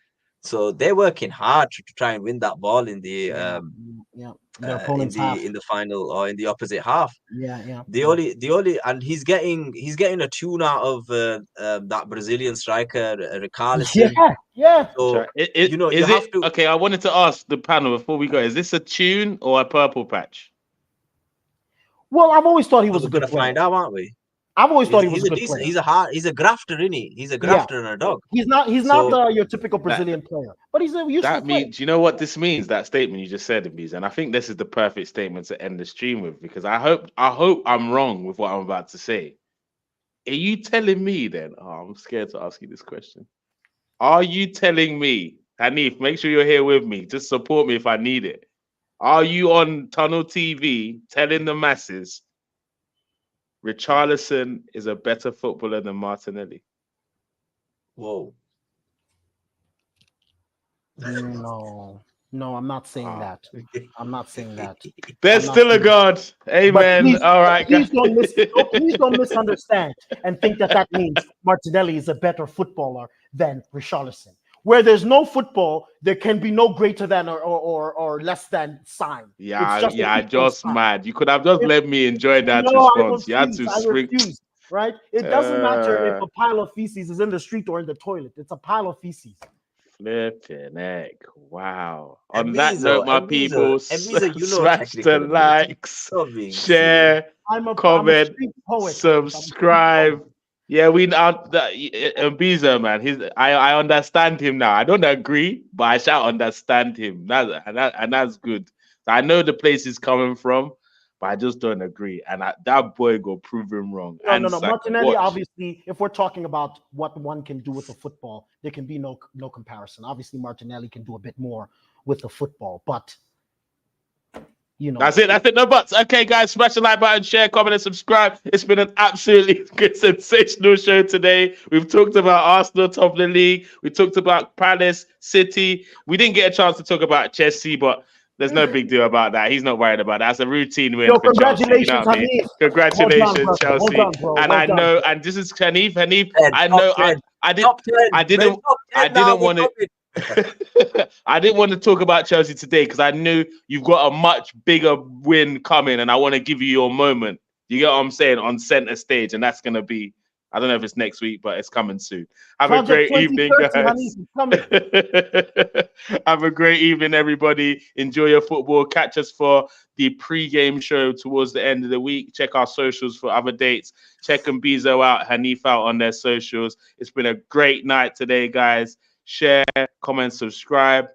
So they're working hard to try and win that ball in the Their opponent's half. in the final or in the opposite half. Yeah. The only and he's getting a tune out of that Brazilian striker Richarlison. Yeah. So you have to. Okay, I wanted to ask the panel before we go: is this a tune or a purple patch? Well, I've always thought he was a We're good gonna player. find out, aren't we? I've always thought he was a good player. He's a grafter, isn't he? He's a grafter and a dog. He's not your typical Brazilian player, but he's a useful That player. means, you know what this means? That statement you just said, Ibiza, and I think this is the perfect statement to end the stream with, because I hope I'm wrong with what I'm about to say. Are you telling me then? Oh, I'm scared to ask you this question. Are you telling me, Hanif? Make sure you're here with me. Just support me if I need it. Are you on Tunnel TV telling the masses Richarlison is a better footballer than Martinelli? Whoa. No, I'm not saying that. I'm not saying that. There's still a God. Amen. Please, all right, please don't misunderstand and think that means Martinelli is a better footballer than Richarlison. Where there's no football, there can be no greater than or less than sign. Just mad. You could have just let me enjoy that response. You had to refuse, right? It doesn't matter if a pile of feces is in the street or in the toilet. It's a pile of feces. Flipping heck. Wow. On that note, my people, smash the likes, share, comment, subscribe. Yeah, we now Mbizo, man. I understand him now. I don't agree, but I shall understand him. That's good. So I know the place he's coming from, but I just don't agree. And that boy go prove him wrong. No. Martinelli, obviously, if we're talking about what one can do with the football, there can be no comparison. Obviously, Martinelli can do a bit more with the football, but that's it. No buts. Okay, guys, smash the like button, share, comment, and subscribe. It's been an absolutely good, sensational show today. We've talked about Arsenal top of the league. We talked about Palace, City. We didn't get a chance to talk about Chelsea, but there's no big deal about that. He's not worried about that. That's a routine win for Chelsea. Congratulations, Hanif. Congratulations, Chelsea. And this is Hanif. I didn't want to. I didn't want to talk about Chelsea today because I knew you've got a much bigger win coming, and I want to give you your moment. You get what I'm saying? On center stage, and that's gonna be. I don't know if it's next week, but it's coming soon. Have a great evening, guys. Have a great evening, everybody. Enjoy your football. Catch us for the pre-game show towards the end of the week. Check our socials for other dates. Check Mbizo out, Hanif out on their socials. It's been a great night today, guys. Share, comment, subscribe.